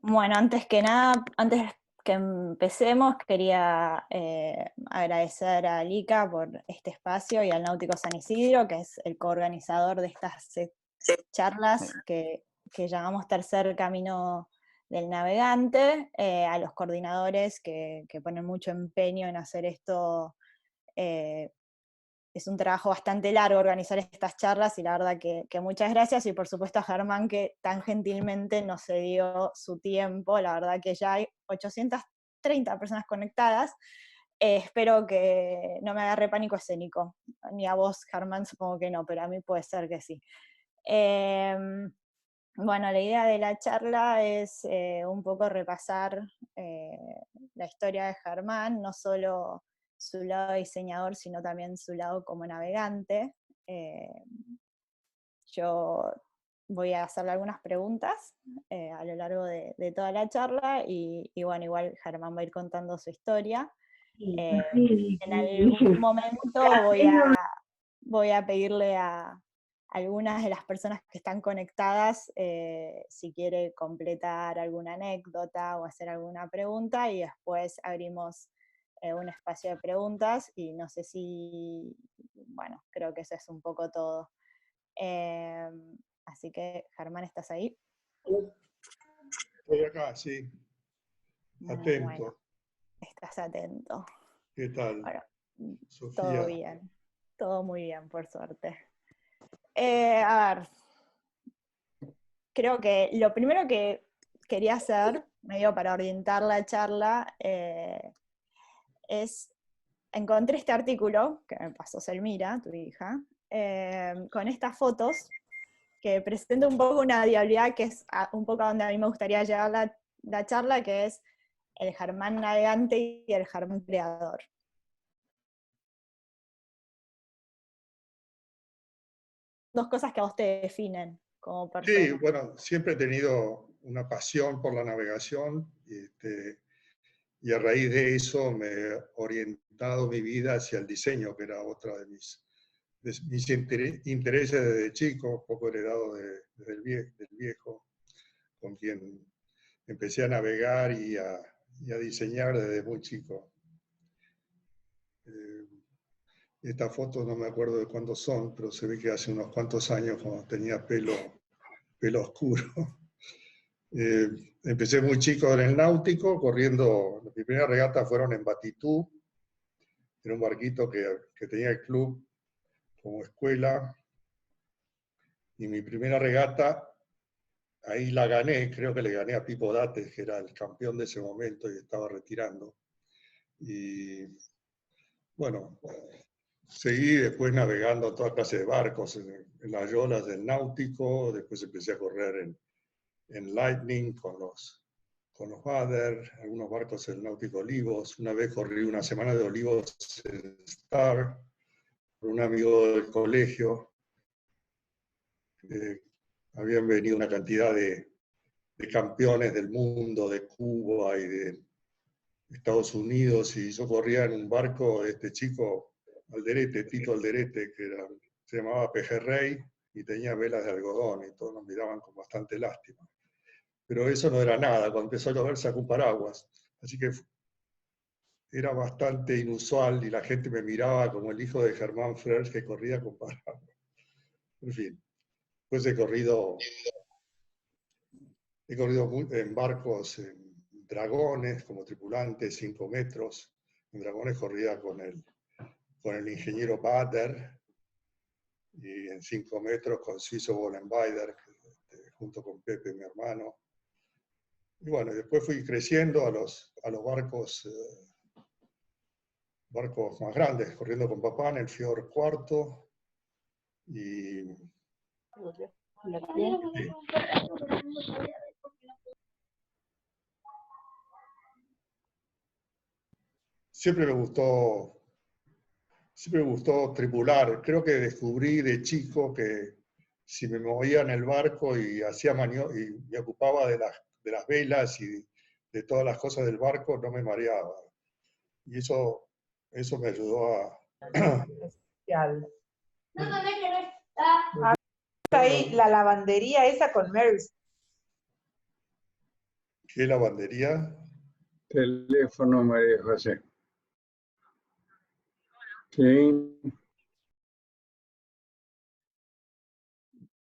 Bueno, antes que nada, antes que empecemos, quería agradecer a Lika por este espacio y al Náutico San Isidro, que es el coorganizador de estas charlas que llamamos Tercer Camino del Navegante, a los coordinadores que ponen mucho empeño en hacer esto. Es un trabajo bastante largo organizar estas charlas y la verdad que muchas gracias, y por supuesto a Germán, que tan gentilmente nos cedió su tiempo. La verdad que ya hay 830 personas conectadas. Espero que no me agarre pánico escénico, ni a vos, Germán, supongo que no, pero a mí puede ser que sí. Bueno, la idea de la charla es un poco repasar la historia de Germán, no solo su lado diseñador, sino también su lado como navegante. Yo voy a hacerle algunas preguntas a lo largo de toda la charla, y bueno, igual Germán va a ir contando su historia. En algún momento voy a pedirle a algunas de las personas que están conectadas si quiere completar alguna anécdota o hacer alguna pregunta, y después abrimos un espacio de preguntas, y no sé si, bueno, creo que eso es un poco todo. Así que, Germán, ¿estás ahí? Estoy acá, sí. Atento. Bueno, estás atento. ¿Qué tal, Bueno, Sofía? todo bien, todo muy bien, por suerte. A ver, creo que lo primero que quería hacer, medio para orientar la charla, es, encontré este artículo que me pasó Selmira, tu hija, con estas fotos, que presenta un poco una dialidad que es un poco a donde a mí me gustaría llevar la charla, que es el Germán navegante y el Germán creador. Dos cosas que a vos te definen como persona. Sí, bueno, siempre he tenido una pasión por la navegación y a raíz de eso me he orientado mi vida hacia el diseño, que era otra de mis intereses desde chico, un poco heredado del viejo, con quien empecé a navegar y a diseñar desde muy chico. Estas fotos no me acuerdo de cuándo son, pero se ve que hace unos cuantos años, cuando tenía pelo oscuro. Empecé muy chico en el náutico, corriendo. Mis primeras regatas fueron en Batitú, era un barquito que tenía el club como escuela. Y mi primera regata, ahí la gané, creo que le gané a Pipo Dates, que era el campeón de ese momento y estaba retirando. Y bueno, seguí después navegando a toda clase de barcos, en las yolas del náutico. Después empecé a correr en Lightning con los Bader, algunos barcos del náutico Olivos. Una vez corrí una semana de Olivos en Star con un amigo del colegio. Habían venido una cantidad de campeones del mundo, de Cuba y de Estados Unidos, y yo corría en un barco de este chico Alderete, Tito Alderete, se llamaba Pejerrey y tenía velas de algodón, y todos nos miraban con bastante lástima. Pero eso no era nada. Cuando empezó a llover sacó un paraguas, así que era bastante inusual y la gente me miraba como el hijo de Germán Frers que corría con paraguas. En fin, pues he corrido en barcos, en dragones como tripulante, 5 metros. En dragones corría con el ingeniero Bader, y en 5 metros con Suizo Bollenbeider, junto con Pepe, mi hermano. Y bueno, después fui creciendo a los barcos más grandes, corriendo con papá en el Fiord Cuarto. Y sí, siempre me gustó tripular. Creo que descubrí de chico que si me movía en el barco y hacía y me ocupaba de las velas y de todas las cosas del barco, no me mareaba. Y eso me ayudó a... Especial. Está ahí la lavandería esa con Mary. ¿Qué lavandería? Teléfono, María José. Sí.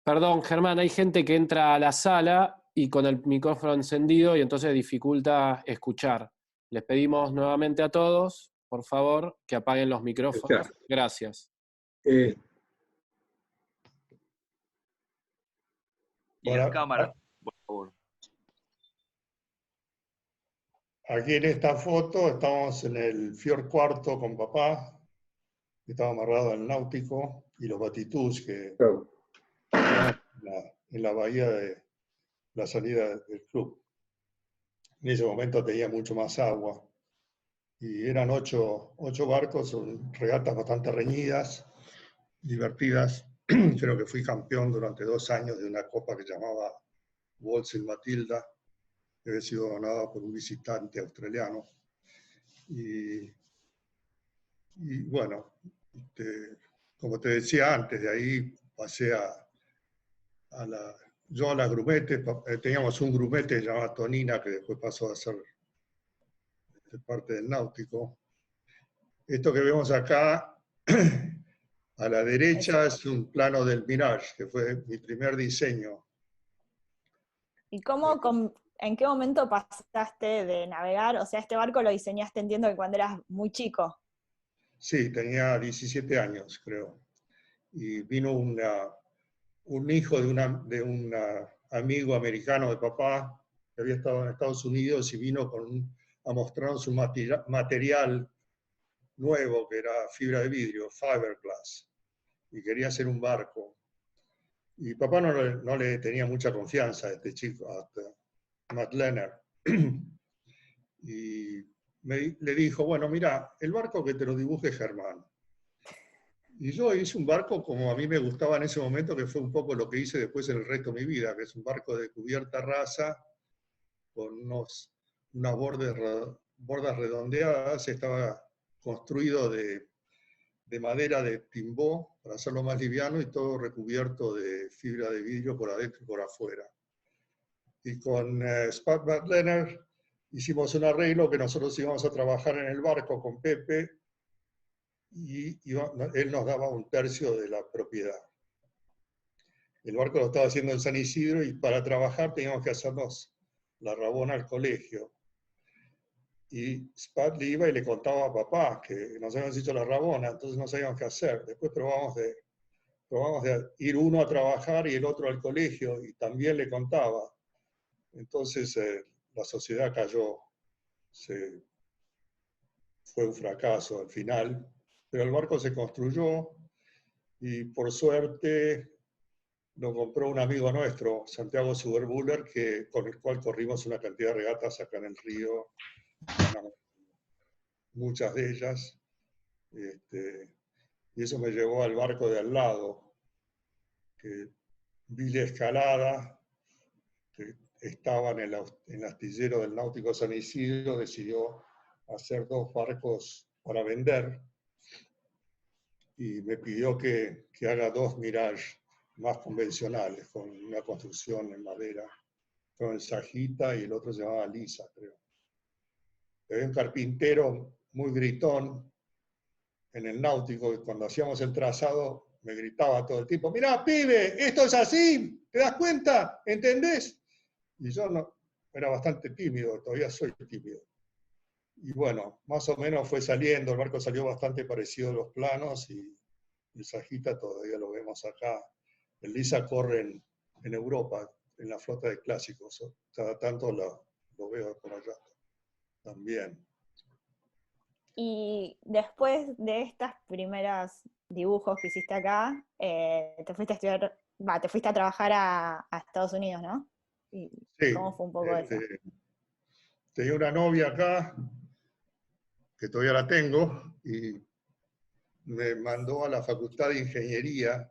Perdón, Germán, hay gente que entra a la sala y con el micrófono encendido y entonces dificulta escuchar. Les pedimos nuevamente a todos, por favor, que apaguen los micrófonos. Gracias. Eh, Y las cámaras, por favor. Aquí en esta foto estamos en el Fior Cuarto con papá, que estaba amarrado al náutico, y los Batitús, que en la bahía de la salida del club. En ese momento tenía mucho más agua. Y eran ocho barcos, son regatas bastante reñidas, divertidas. Creo que fui campeón durante 2 años de una copa que llamaba Walsall Matilda, que había sido ganada por un visitante australiano. Y bueno, como te decía antes, de ahí pasé yo a las grumetes. Teníamos un grumete llamado Tonina, que después pasó a ser parte del náutico. Esto que vemos acá, a la derecha, es un plano del Mirage, que fue mi primer diseño. ¿Y en qué momento pasaste de navegar? O sea, este barco lo diseñaste, entiendo que cuando eras muy chico. Sí, tenía 17 años, creo. Y vino un hijo de un amigo americano de papá, que había estado en Estados Unidos, y vino a mostrarnos un material nuevo, que era fibra de vidrio, fiberglass, y quería hacer un barco. Y papá no le tenía mucha confianza a este chico, a Matt Leonard. Y le dijo, bueno, mira, el barco que te lo dibuje Germán. Y yo hice un barco como a mí me gustaba en ese momento, que fue un poco lo que hice después en el resto de mi vida, que es un barco de cubierta rasa, con unas bordas redondeadas. Estaba construido de madera de timbó para hacerlo más liviano, y todo recubierto de fibra de vidrio por adentro y por afuera. Y con Spud Leonard hicimos un arreglo que nosotros íbamos a trabajar en el barco con Pepe, y él nos daba 1/3 de la propiedad. El barco lo estaba haciendo en San Isidro, y para trabajar teníamos que hacernos la rabona al colegio. Y Spud le iba y le contaba a papá que nos habíamos hecho la rabona, entonces no sabíamos qué hacer. Después probamos de ir uno a trabajar y el otro al colegio, y también le contaba. Entonces la sociedad cayó, fue un fracaso al final, pero el barco se construyó, y por suerte lo compró un amigo nuestro, Santiago Suberbuller, con el cual corrimos una cantidad de regatas acá en el río, muchas de ellas. Y eso me llevó al barco de al lado, que Villa Escalada, que estaba en el astillero del Náutico San Isidro, decidió hacer 2 barcos para vender, y me pidió que haga 2 Mirage más convencionales, con una construcción en madera, con el Sajita, y el otro se llamaba Lisa, creo. Había un carpintero muy gritón en el Náutico, y cuando hacíamos el trazado me gritaba todo el tiempo: mirá, pibe, esto es así, ¿te das cuenta? ¿Entendés? Y yo era bastante tímido, todavía soy tímido. Y bueno, más o menos fue saliendo, el barco salió bastante parecido a los planos, y el Sajita todavía lo vemos acá. El Lisa corre en Europa, en la flota de clásicos, cada tanto lo veo por allá también. Y después de estas primeras dibujos que hiciste acá, te fuiste a estudiar, te fuiste a trabajar a Estados Unidos, ¿no? ¿Y sí, cómo fue un poco eso? Tenía una novia acá, que todavía la tengo, y me mandó a la Facultad de Ingeniería.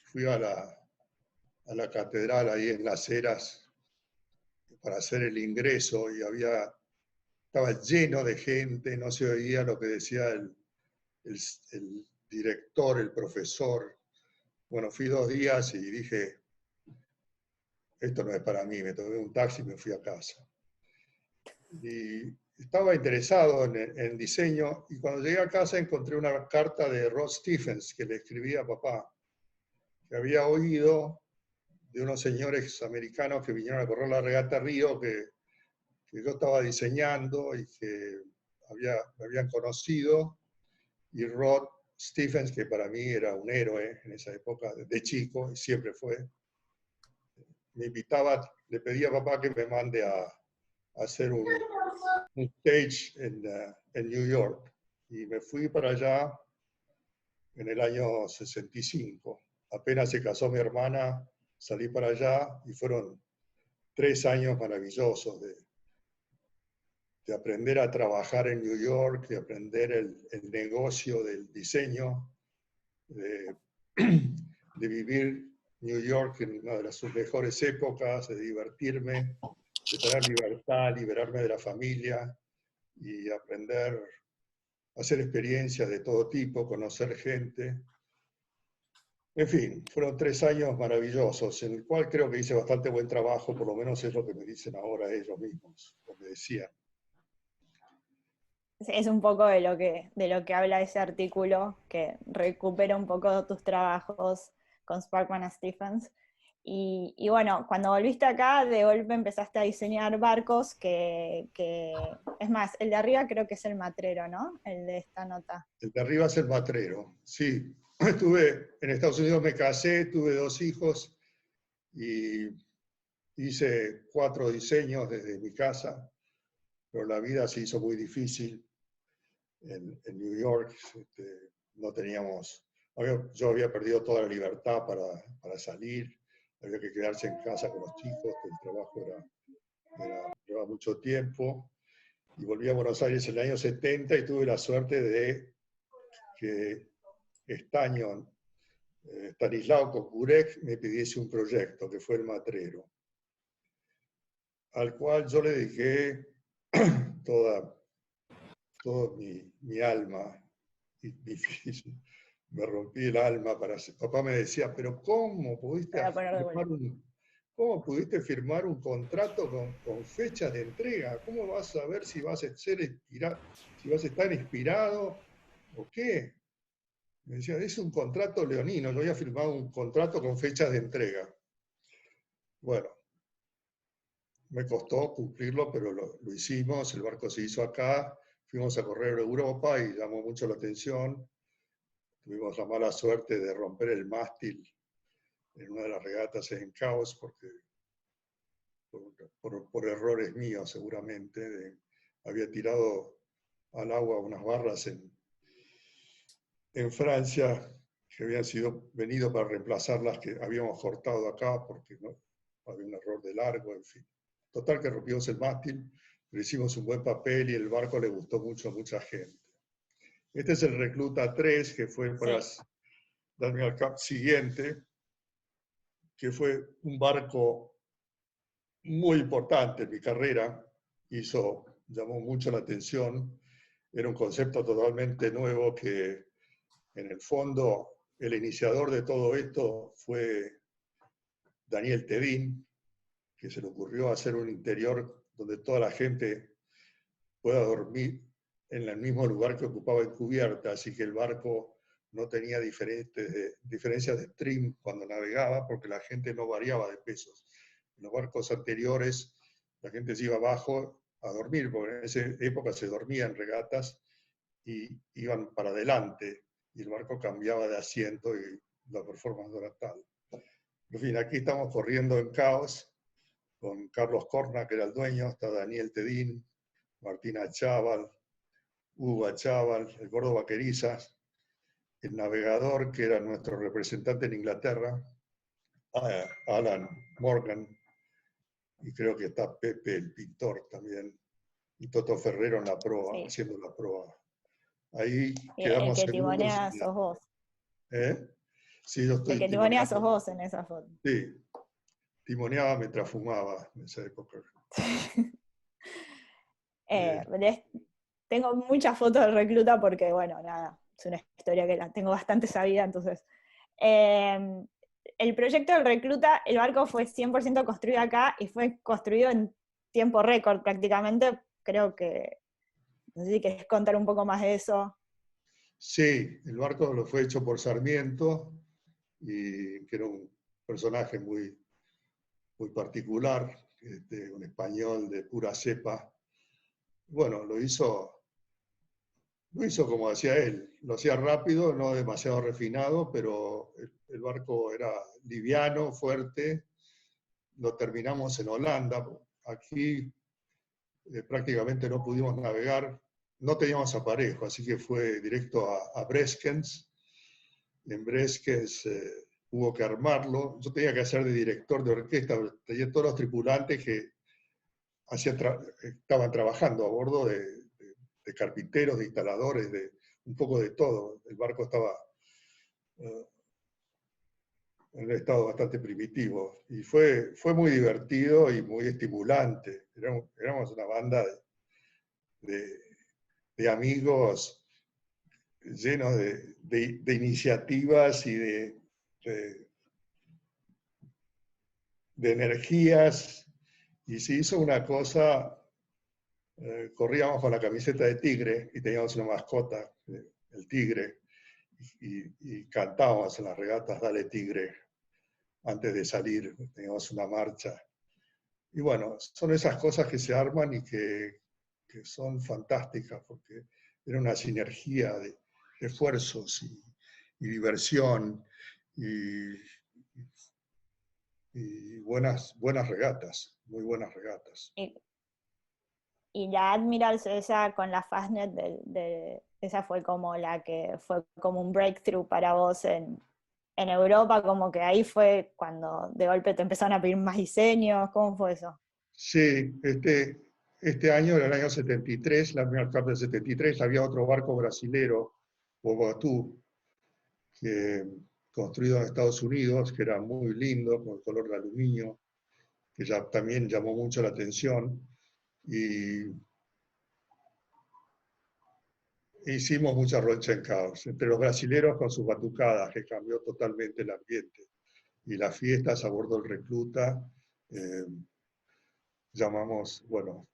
Fui a la catedral ahí en Las Heras para hacer el ingreso, y estaba lleno de gente, no se oía lo que decía el director, el profesor. Bueno, fui 2 días y dije, esto no es para mí, me tomé un taxi y me fui a casa. y estaba interesado en diseño, y cuando llegué a casa encontré una carta de Rod Stephens que le escribía a papá, que había oído de unos señores americanos que vinieron a correr la regata Río, que yo estaba diseñando y que me habían conocido, y Rod Stephens, que para mí era un héroe en esa época, de chico, y siempre fue, me invitaba, le pedía a papá que me mande a hacer un stage en New York. Y me fui para allá en el año 65. Apenas se casó mi hermana, salí para allá y fueron 3 años maravillosos de aprender a trabajar en New York, de aprender el negocio del diseño, de vivir New York en una de sus mejores épocas, de divertirme, de tener libertad, liberarme de la familia y aprender a hacer experiencias de todo tipo, conocer gente. En fin, fueron 3 años maravillosos, en el cual creo que hice bastante buen trabajo, por lo menos es lo que me dicen ahora ellos mismos, o me decían. Es un poco de lo que habla ese artículo, que recupera un poco tus trabajos con Sparkman and Stephens. Y bueno, cuando volviste acá, de golpe empezaste a diseñar barcos que es más, el de arriba creo que es el matrero, ¿no? El de esta nota. El de arriba es el matrero, sí. Estuve en Estados Unidos, me casé, tuve 2 hijos y hice 4 diseños desde mi casa, pero la vida se hizo muy difícil en New York. No teníamos, yo había perdido toda la libertad para salir, había que quedarse en casa con los chicos, el trabajo llevaba mucho tiempo, y volví a Buenos Aires en el año 70 y tuve la suerte de que Stanislao Kokurek me pidiese un proyecto, que fue el matrero, al cual yo le dediqué toda mi alma, y me rompí el alma para hacer. Papá me decía, pero ¿cómo pudiste firmar un contrato con fecha de entrega? ¿Cómo vas a saber si vas a estar inspirado o qué? Me decía, es un contrato leonino, yo había firmado un contrato con fechas de entrega. Bueno, me costó cumplirlo, pero lo hicimos, el barco se hizo acá, fuimos a correr Europa y llamó mucho la atención. Tuvimos la mala suerte de romper el mástil en una de las regatas en Caos, porque por errores míos seguramente, había tirado al agua unas barras en Francia que habían venido para reemplazar las que habíamos cortado acá, porque no había un error de largo, en fin. Total que rompimos el mástil, pero hicimos un buen papel y el barco le gustó mucho a mucha gente. Este es el Recluta 3, que fue para darme al Cup siguiente, que fue un barco muy importante en mi carrera, llamó mucho la atención, era un concepto totalmente nuevo que en el fondo el iniciador de todo esto fue Daniel Tedín, que se le ocurrió hacer un interior donde toda la gente pueda dormir en el mismo lugar que ocupaba en cubierta, así que el barco no tenía diferencias de trim cuando navegaba, porque la gente no variaba de pesos. En los barcos anteriores la gente se iba abajo a dormir, porque en esa época se dormía en regatas y iban para adelante, y el barco cambiaba de asiento y la performance no era tal. En fin, aquí estamos corriendo en Caos, con Carlos Corna, que era el dueño, está Daniel Tedín, Martina Chaval, Hugo Chaval, el Gordo Vaquerizas, el navegador, que era nuestro representante en Inglaterra, Alan Morgan, y creo que está Pepe, el pintor también, y Toto Ferrero en la proa, haciendo la proa. Ahí quedamos el que timonea sos vos. Sí, yo estoy el que timonea sos vos en esa foto. Sí, timoneaba mientras fumaba en esa época. Tengo muchas fotos del Recluta porque, bueno, nada, es una historia que la tengo bastante sabida, entonces. El proyecto del Recluta, el barco fue 100% construido acá y fue construido en tiempo récord prácticamente, creo que, no sé si querés contar un poco más de eso. Sí, el barco lo fue hecho por Sarmiento, y que era un personaje muy, muy particular, un español de pura cepa. Bueno, lo hizo como decía él, lo hacía rápido, no demasiado refinado, pero el barco era liviano, fuerte. Lo terminamos en Holanda. Aquí prácticamente no pudimos navegar, no teníamos aparejo, así que fue directo a Breskens. En Breskens hubo que armarlo. Yo tenía que hacer de director de orquesta, tenía todos los tripulantes que estaban trabajando a bordo de carpinteros, de instaladores, de un poco de todo. El barco estaba en un estado bastante primitivo y fue muy divertido y muy estimulante. Éramos una banda de amigos llenos de iniciativas y de energías, y se hizo una cosa. Corríamos con la camiseta de tigre y teníamos una mascota, el tigre, y cantábamos en las regatas Dale Tigre antes de salir, teníamos una marcha. Y bueno, son esas cosas que se arman y que son fantásticas, porque era una sinergia de esfuerzos y diversión y buenas regatas, muy buenas regatas. Y la Admirals, esa con la Fastnet, esa fue como la que fue como un breakthrough para vos en Europa, como que ahí fue cuando de golpe te empezaron a pedir más diseños. ¿Cómo fue eso? Sí, este año, en el año 73, la Admiral Cup del 73, había otro barco brasilero, Bogotú, construido en Estados Unidos, que era muy lindo, con el color de aluminio, que ya también llamó mucho la atención. Y hicimos mucha roncha en caos, entre los brasileros con sus batucadas, que cambió totalmente el ambiente, y las fiestas a bordo del Recluta. Bueno,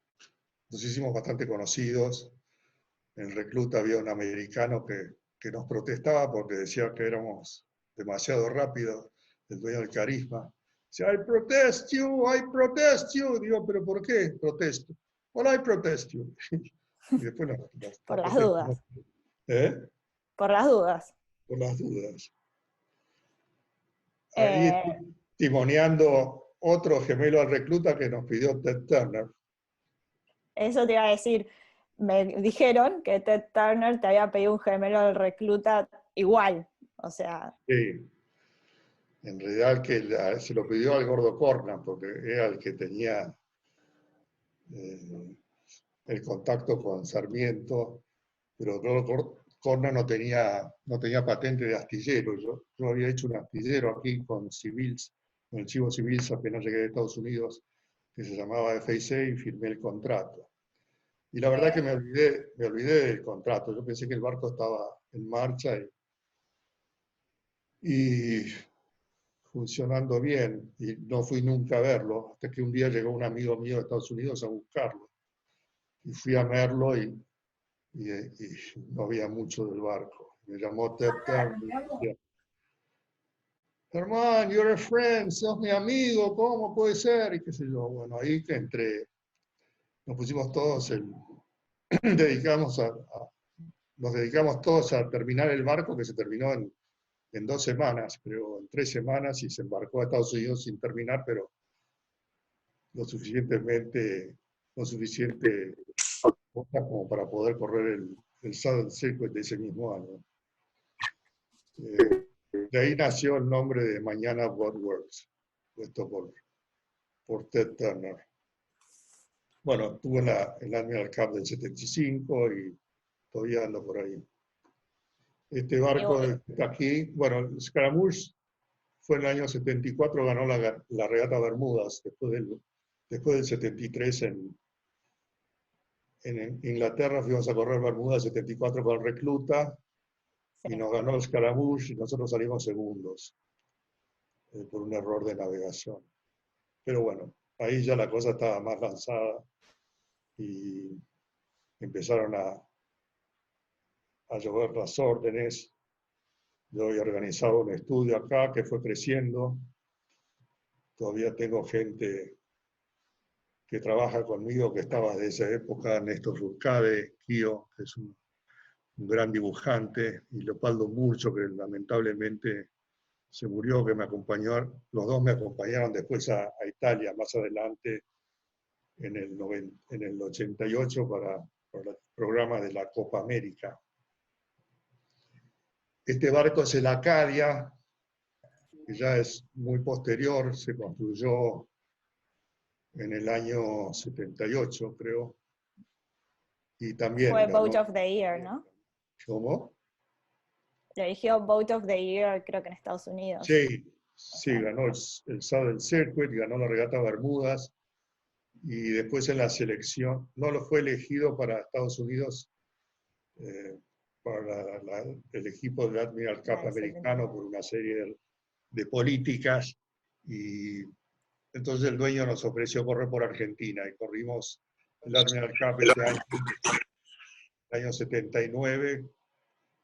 nos hicimos bastante conocidos. En el Recluta había un americano que nos protestaba porque decía que éramos demasiado rápidos, el dueño del Carisma. Decía, I protest you. Digo, ¿pero por qué protesto? Well, I protest you. Y después Por las dudas. ¿Eh? Por las dudas. Por las dudas. Ahí timoneando otro gemelo al Recluta que nos pidió Ted Turner. Eso te iba a decir. Me dijeron que Ted Turner te había pedido un gemelo al Recluta igual. O sea. Sí. En realidad que se lo pidió al Gordo Corna, porque era el que tenía el contacto con Sarmiento, pero el Gordo Corna no tenía patente de astillero. Yo había hecho un astillero aquí con Civils, con el Chivo Civils, apenas llegué de Estados Unidos, que se llamaba FIC, y firmé el contrato. Y la verdad que me olvidé del contrato. Yo pensé que el barco estaba en marcha y funcionando bien, y no fui nunca a verlo, hasta que un día llegó un amigo mío de Estados Unidos a buscarlo. Y fui a verlo y no había mucho del barco. Me llamó Ted Turner. Hermano, you're a friend, sos mi amigo, ¿cómo puede ser? Y qué sé yo. Bueno, ahí que nos pusimos todos, nos dedicamos todos a terminar el barco, que se terminó en 2 semanas, creo, en 3 semanas, y se embarcó a Estados Unidos sin terminar, pero lo suficiente como para poder correr el Southern Circuit de ese mismo año. De ahí nació el nombre de Mañana Boat Works, puesto por Ted Turner. Bueno, estuve en la Admiral Cup del 75 y todavía ando por ahí. Este barco está aquí, bueno, el Scaramouche fue en el año 74, ganó la regata Bermudas, después del 73 en Inglaterra. Fuimos a correr Bermudas 74 con el Recluta, y nos ganó el Scaramouche y nosotros salimos segundos por un error de navegación. Pero bueno, ahí ya la cosa estaba más lanzada y empezaron a llover las órdenes. Yo había organizado un estudio acá que fue creciendo. Todavía tengo gente que trabaja conmigo, que estaba desde esa época, Néstor Furcade, Kio, que es un gran dibujante, y Leopoldo Murcho, que lamentablemente se murió, que me acompañó, los dos me acompañaron después a Italia, más adelante, en el 88, para el programa de la Copa América. Este barco es el Acadia, que ya es muy posterior, se construyó en el año 78, creo, y también Fue ganó. Boat of the Year, ¿no? ¿Cómo? Lo eligió Boat of the Year, creo que en Estados Unidos. Sí, ganó el Southern Circuit, ganó la regata Bermudas, y después en la selección, no lo fue elegido para Estados Unidos, para el equipo del Admiral Cup americano por una serie de políticas, y entonces el dueño nos ofreció correr por Argentina, y corrimos el Admiral Cup ese año, el año 79,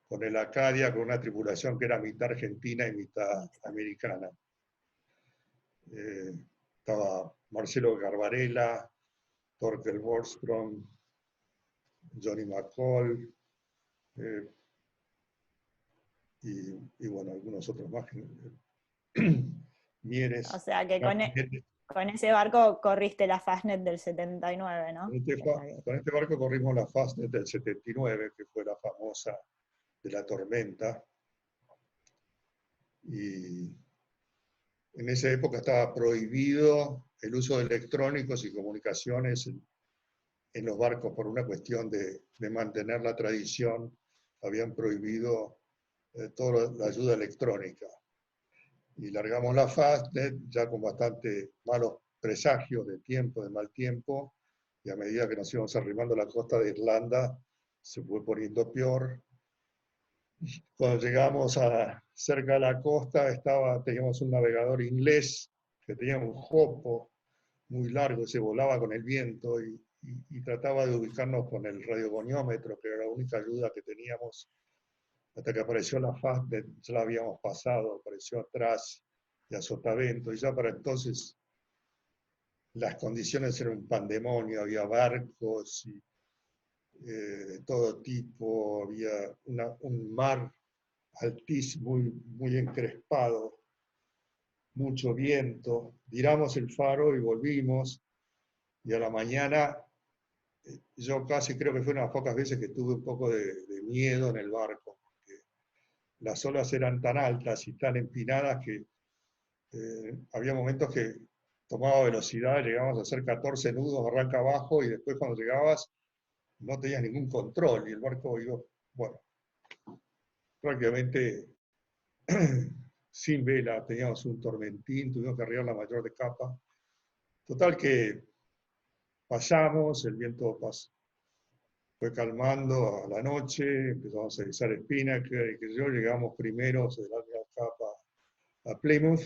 con el Acadia, con una tripulación que era mitad argentina y mitad americana. Estaba Marcelo Garbarella, Torkel Borgström, Johnny McCall, y bueno, algunos otros más. Mieres. O sea que con ese barco corriste la Fastnet del 79, ¿no? Con este barco corrimos la Fastnet del 79, que fue la famosa de la tormenta. Y en esa época estaba prohibido el uso de electrónicos y comunicaciones en los barcos por una cuestión de mantener la tradición. Habían prohibido toda la ayuda electrónica. Y largamos la Fastnet ya con bastante malos presagios de tiempo, de mal tiempo, y a medida que nos íbamos arrimando a la costa de Irlanda, se fue poniendo peor. Cuando llegamos cerca de la costa, teníamos un navegador inglés que tenía un jopo muy largo, se volaba con el viento y trataba de ubicarnos con el radiogoniómetro, que era la única ayuda que teníamos, hasta que apareció la Fastnet. Ya la habíamos pasado, apareció atrás de a sotavento, y ya para entonces las condiciones eran un pandemonio, había barcos de todo tipo, había un mar altísimo, muy encrespado, mucho viento. Viramos el faro y volvimos, y a la mañana, yo casi creo que fue una de las pocas veces que tuve un poco de miedo en el barco, porque las olas eran tan altas y tan empinadas que había momentos que tomaba velocidad, llegábamos a hacer 14 nudos arranca abajo, y después cuando llegabas no tenías ningún control, y el barco iba, bueno, prácticamente sin vela, teníamos un tormentín, tuvimos que arriar la mayor de capa. Total que pasamos, el viento fue calmando a la noche, empezamos a izar Spinnaker, y que llegamos primeros de la Admiral Cup a Plymouth,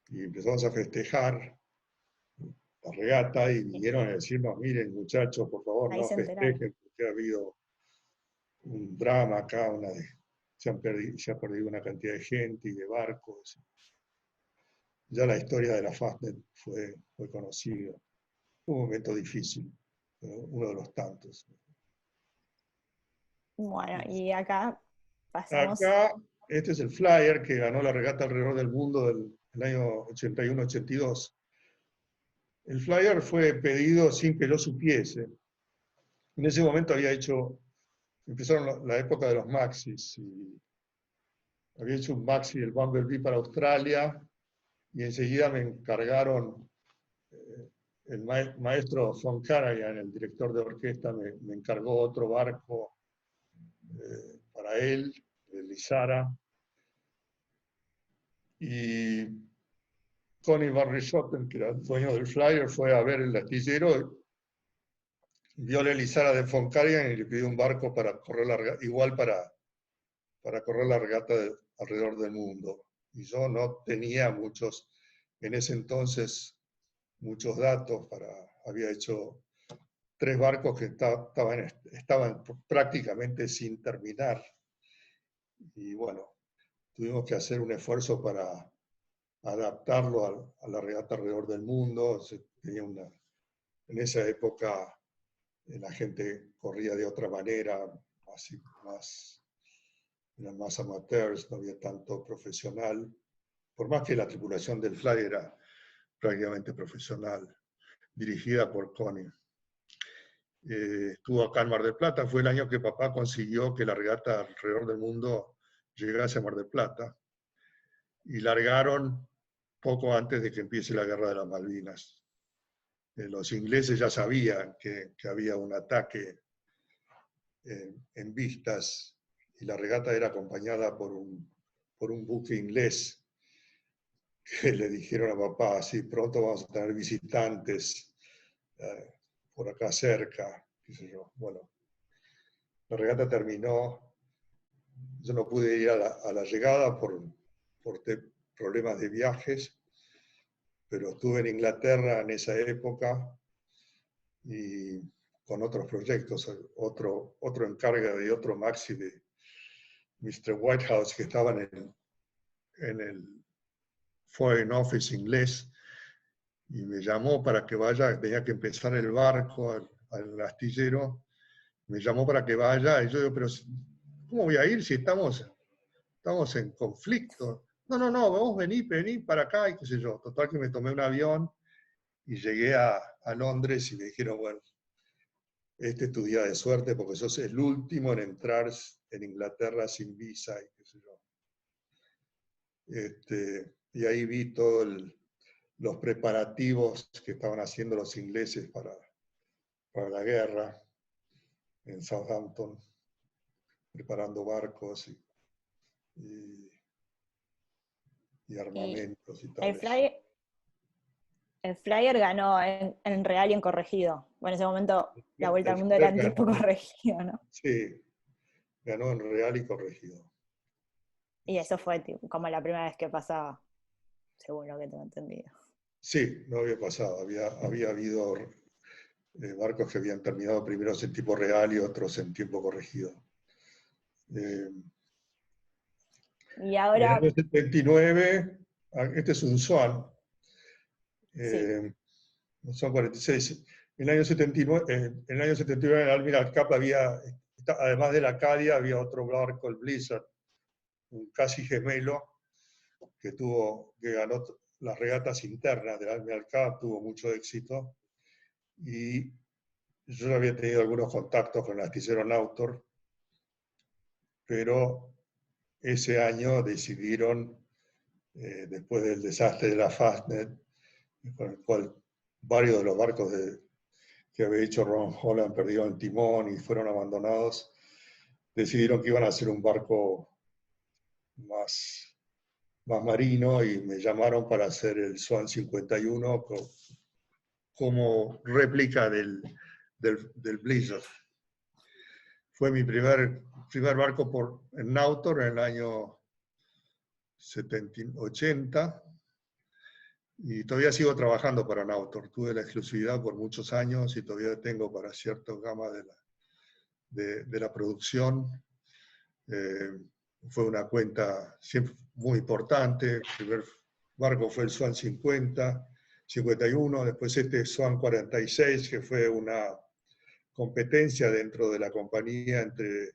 y empezamos a festejar la regata, y vinieron a decirnos: miren muchachos, por favor, no festejen, porque ha habido un drama acá, se ha perdido una cantidad de gente y de barcos. Ya la historia de la Fastnet fue conocida. Fue un momento difícil, uno de los tantos. Bueno, y acá pasamos... Acá, este es el Flyer, que ganó la regata alrededor del mundo del año 81-82. El Flyer fue pedido sin que yo supiese. En ese momento empezaron la época de los maxis, y había hecho un maxi del Bumblebee para Australia, y enseguida me encargaron, el maestro von Karajan, el director de orquesta, me encargó otro barco para él, el Lizara, y Tony Barry-Schotten, que era el dueño del Flyer, fue a ver el astillero, vio la Lizara de von Karajan y le pidió un barco para correr para correr la regata alrededor del mundo. Y yo no tenía en ese entonces, muchos datos. Había hecho 3 barcos que estaban prácticamente sin terminar. Y bueno, tuvimos que hacer un esfuerzo para adaptarlo a la regata alrededor del mundo. En esa época la gente corría de otra manera, eran más amateurs, no había tanto profesional, por más que la tripulación del Fly era prácticamente profesional, dirigida por Connie. Estuvo acá en Mar del Plata, fue el año que papá consiguió que la regata alrededor del mundo llegase a Mar del Plata, y largaron poco antes de que empiece la Guerra de las Malvinas. Los ingleses ya sabían que había un ataque en vistas, y la regata era acompañada por un buque inglés, que le dijeron a papá, sí, pronto vamos a tener visitantes por acá cerca, qué sé yo. Bueno, la regata terminó, yo no pude ir a la llegada por problemas de viajes, pero estuve en Inglaterra en esa época y con otros proyectos, otro encarga de otro maxi de Mr. Whitehouse, que estaba en el Foreign Office inglés, y me llamó para que vaya, tenía que empezar el barco al astillero, me llamó para que vaya, y yo digo, pero ¿cómo voy a ir si estamos en conflicto? No, vos vení para acá, y qué sé yo. Total que me tomé un avión y llegué a Londres, y me dijeron, bueno, este es tu día de suerte porque sos el último en entrar en Inglaterra sin visa, y qué sé yo. Y ahí vi todos los preparativos que estaban haciendo los ingleses para la guerra en Southampton, preparando barcos y armamentos y tal. El Flyer ganó en real y en corregido. Bueno, en ese momento la Vuelta al Mundo era en tiempo corregido, ¿no? Sí, ganó en real y corregido. Y eso fue como la primera vez que pasaba, según lo que tengo entendido. Sí, no había pasado. Había habido barcos que habían terminado primero en tiempo real y otros en tiempo corregido. Y ahora... En el año 79, este es un Swan, Sí. Swan 46. En el año 79, en el Admiral Cup además del Acadia, había otro barco, el Blizzard, un casi gemelo, que ganó las regatas internas del Admiral Cup, tuvo mucho éxito, y yo había tenido algunos contactos con el astillero Nautor, pero ese año decidieron, después del desastre de la Fastnet, con el cual varios de los barcos que había hecho Ron Holland perdieron el timón y fueron abandonados, decidieron que iban a hacer un barco más marino, y me llamaron para hacer el Swan 51 como réplica del Blizzard. Fue mi primer barco en Nautor en el año 80, y todavía sigo trabajando para Nautor. Tuve la exclusividad por muchos años y todavía tengo para cierta gama de la producción. Fue una cuenta siempre muy importante. El primer barco fue el Swan 51, después este Swan 46, que fue una competencia dentro de la compañía entre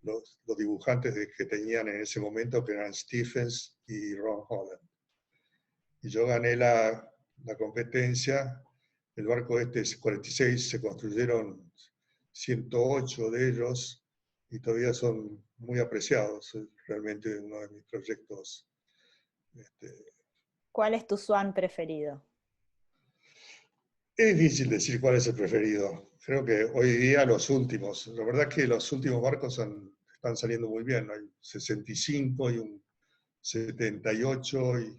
los dibujantes que tenían en ese momento, que eran Stephens y Ron Holland. Y yo gané la competencia. El barco este 46 se construyeron 108 de ellos y todavía son muy apreciados. Es realmente uno de mis proyectos. ¿Cuál es tu Swan preferido? Es difícil decir cuál es el preferido. Creo que hoy día los últimos. La verdad es que los últimos barcos están saliendo muy bien. Hay 65 y un 78 y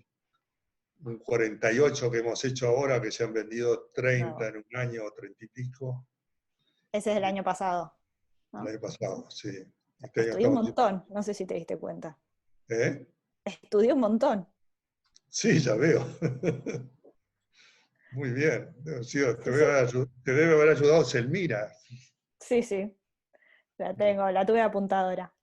un 48 que hemos hecho ahora, que se han vendido 30 en un año, 30 y pico. Ese es del año pasado, ¿no? El año pasado, sí. Estudié un montón, no sé si te diste cuenta. ¿Eh? Estudié un montón. Sí, ya veo. Muy bien. Sí, Sí, sí. te debe haber ayudado Selmira. Sí, sí, la tengo, la tuve apuntadora.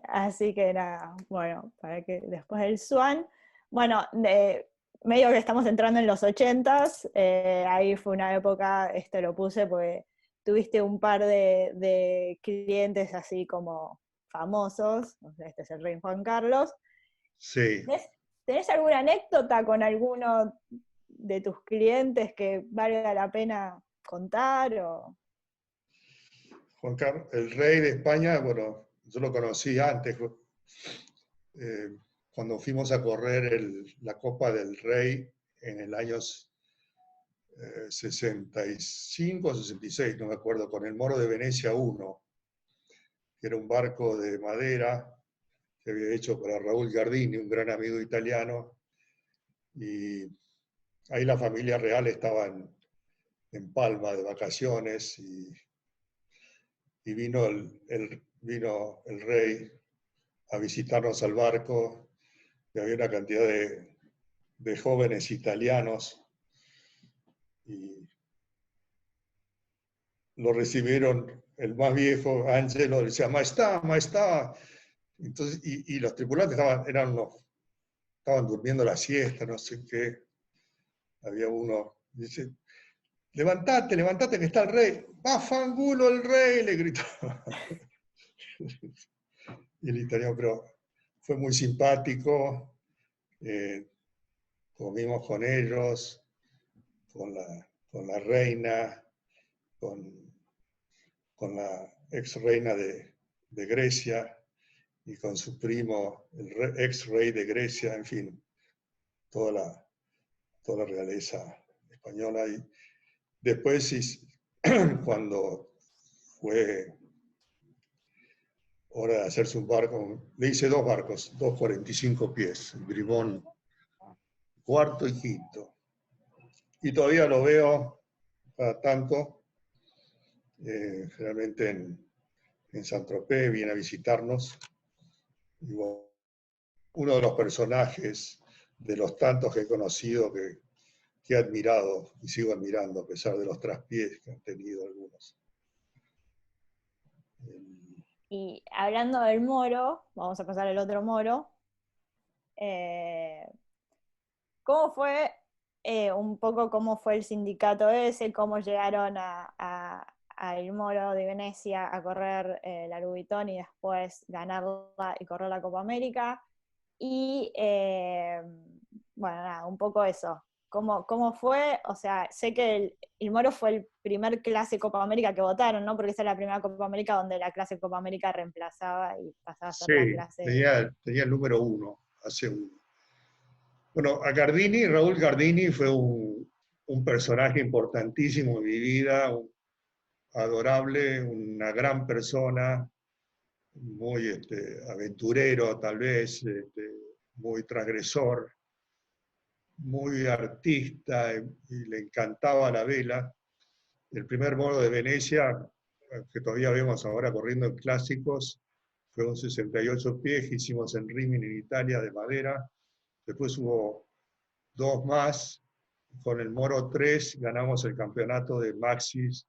Así que nada, bueno, para que después del Swan, bueno, medio que estamos entrando en los 80s, ahí fue una época, esto lo puse porque tuviste un par de clientes así como famosos, o sea, este es el rey Juan Carlos. Sí. ¿Tenés alguna anécdota con alguno de tus clientes que valga la pena contar? O... Juan Carlos, el rey de España, bueno, yo lo conocí antes, cuando fuimos a correr la Copa del Rey en el año 65 o 66, no me acuerdo, con el Moro de Venecia 1, que era un barco de madera que había hecho para Raúl Gardini, un gran amigo italiano, y ahí la familia real estaba en Palma de vacaciones y vino vino el rey a visitarnos al barco y había una cantidad de jóvenes italianos y lo recibieron el más viejo, Angelo, decía, maestà, maestà. Entonces, y los tripulantes estaban durmiendo la siesta, no sé qué. Había uno, dice, levantate, levantate que está el rey. ¡Va fangulo el rey! Le gritó. Y el italiano, pero fue muy simpático. Comimos con ellos, con la reina, con la ex reina de Grecia y con su primo, el ex rey de Grecia, en fin, toda la realeza española. Y después, cuando fue hora de hacerse un barco, le hice dos barcos, 2,45 pies, el Brimón cuarto y quinto. Y todavía lo veo cada tanto, generalmente en Saint-Tropez, viene a visitarnos. Y bueno, uno de los personajes de los tantos que he conocido que he admirado y sigo admirando a pesar de los traspiés que han tenido algunos. Y hablando del Moro, vamos a pasar al otro Moro. ¿Cómo fue un poco cómo fue el sindicato ese? ¿Cómo llegaron a El Moro de Venecia a correr la Louis Vuitton y después ganarla y correr la Copa América? Y bueno, nada, un poco eso. ¿Cómo fue? O sea, sé que el Moro fue el primer clase Copa América que votaron, ¿no? Porque esa es la primera Copa América donde la clase Copa América reemplazaba y pasaba a ser la Sí, clase... tenía el número 1 Bueno, Raúl Gardini fue un personaje importantísimo en mi vida, adorable, una gran persona, muy aventurero tal vez, muy transgresor, muy artista y le encantaba la vela. El primer Moro de Venecia, que todavía vemos ahora corriendo en clásicos, fue un 68 pies que hicimos en Rimini, en Italia, de madera. Después hubo dos más. Con el Moro 3 ganamos el campeonato de Maxis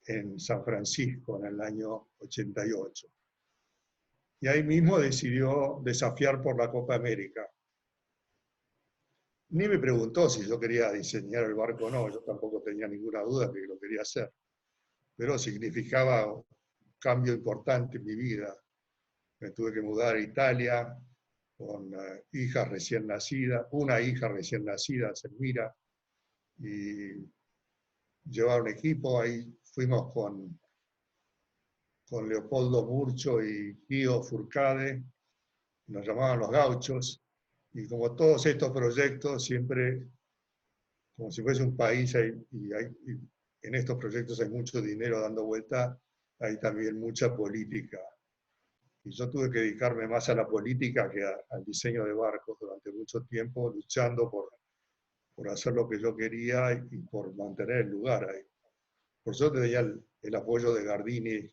en San Francisco en el año 88. Y ahí mismo decidió desafiar por la Copa América. Ni me preguntó si yo quería diseñar el barco o no, yo tampoco tenía ninguna duda de que lo quería hacer. Pero significaba un cambio importante en mi vida. Me tuve que mudar a Italia con hijas recién nacidas, una hija recién nacida, Selmira, y llevar un equipo. Ahí fuimos con Leopoldo Murcho y Guido Furcade, nos llamaban los gauchos, y como todos estos proyectos, siempre como si fuese un país, y en estos proyectos hay mucho dinero dando vuelta, hay también mucha política. Y yo tuve que dedicarme más a la política que al diseño de barcos durante mucho tiempo, luchando por hacer lo que yo quería y por mantener el lugar ahí. Por suerte tenía el apoyo de Gardini,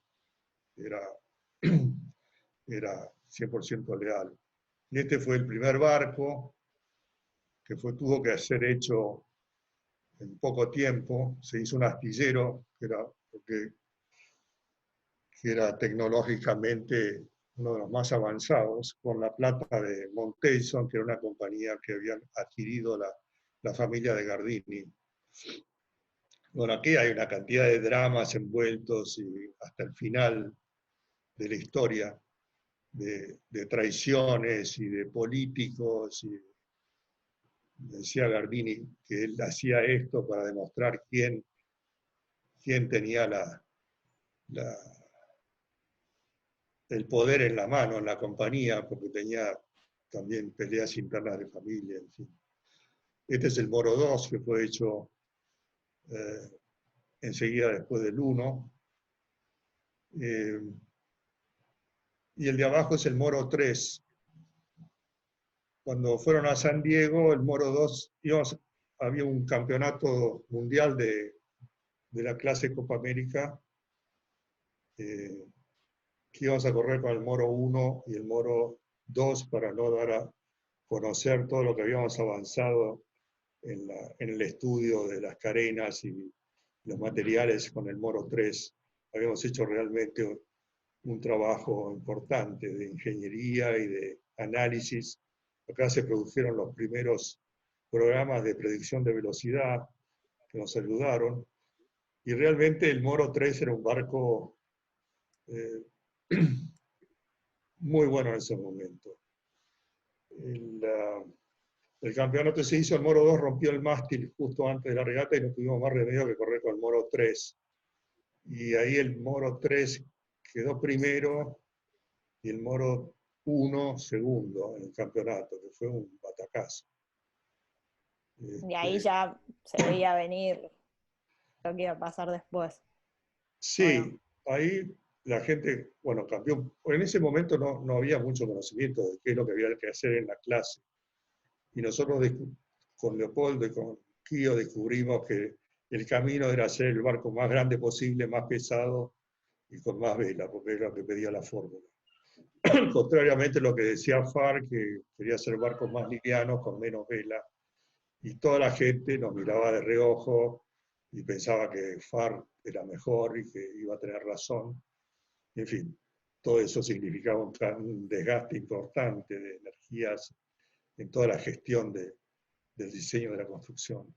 era 100% leal. Y este fue el primer barco tuvo que ser hecho en poco tiempo. Se hizo un astillero, que era tecnológicamente uno de los más avanzados, con la plata de Monteison, que era una compañía que habían adquirido la familia de Gardini. Bueno, aquí hay una cantidad de dramas envueltos y hasta el final de la historia, de traiciones y de políticos. Y decía Gardini que él hacía esto para demostrar quién tenía el poder en la mano en la compañía, porque tenía también peleas internas de familia, en fin. Este es el Moro 2, que fue hecho enseguida después del 1. Y el de abajo es el Moro 3. Cuando fueron a San Diego, el Moro 2, había un campeonato mundial de la clase Copa América, que íbamos a correr con el Moro 1 y el Moro 2 para no dar a conocer todo lo que habíamos avanzado en el estudio de las carenas y los materiales con el Moro 3. Habíamos hecho realmente un trabajo importante de ingeniería y de análisis. Acá se produjeron los primeros programas de predicción de velocidad que nos ayudaron. Y realmente el Moro 3 era un barco muy bueno en ese momento. El campeonato se hizo, el Moro 2 rompió el mástil justo antes de la regata y no tuvimos más remedio que correr con el Moro 3. Y ahí el Moro 3 quedó primero y el Moro 1 segundo en el campeonato, que fue un batacazo. Y ahí ya se veía venir lo que iba a pasar después. Sí, bueno. Ahí la gente, bueno, cambió. En ese momento no había mucho conocimiento de qué es lo que había que hacer en la clase. Y nosotros con Leopoldo y con Kio descubrimos que el camino era hacer el barco más grande posible, más pesado y con más vela, porque era lo que pedía la fórmula. Contrariamente a lo que decía Farr, que quería hacer barcos más livianos, con menos vela, y toda la gente nos miraba de reojo y pensaba que Farr era mejor y que iba a tener razón. En fin, todo eso significaba un desgaste importante de energías en toda la gestión del diseño de la construcción.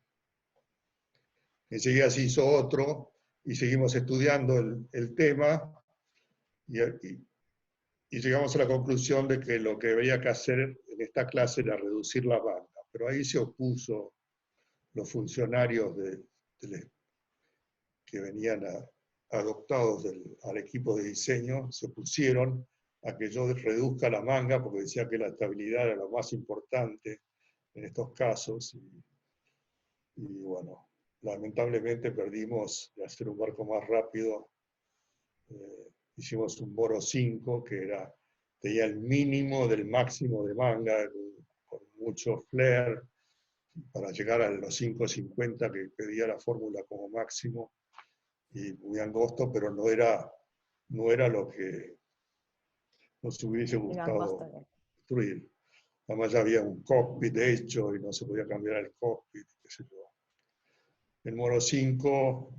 Enseguida se hizo otro y seguimos estudiando el tema y llegamos a la conclusión de que lo que había que hacer en esta clase era reducir la manga. Pero ahí se opuso los funcionarios que venían adoptados al equipo de diseño, se opusieron a que yo reduzca la manga porque decía que la estabilidad era lo más importante en estos casos. Y bueno, lamentablemente perdimos de hacer un barco más rápido. Hicimos un Moro 5 que tenía el mínimo del máximo de manga, con mucho flare, para llegar a los 5.50 que pedía la fórmula como máximo, y muy angosto, pero no era lo que nos hubiese gustado construir. Además ya había un cockpit hecho y no se podía cambiar el cockpit, qué sé yo. El Moro 5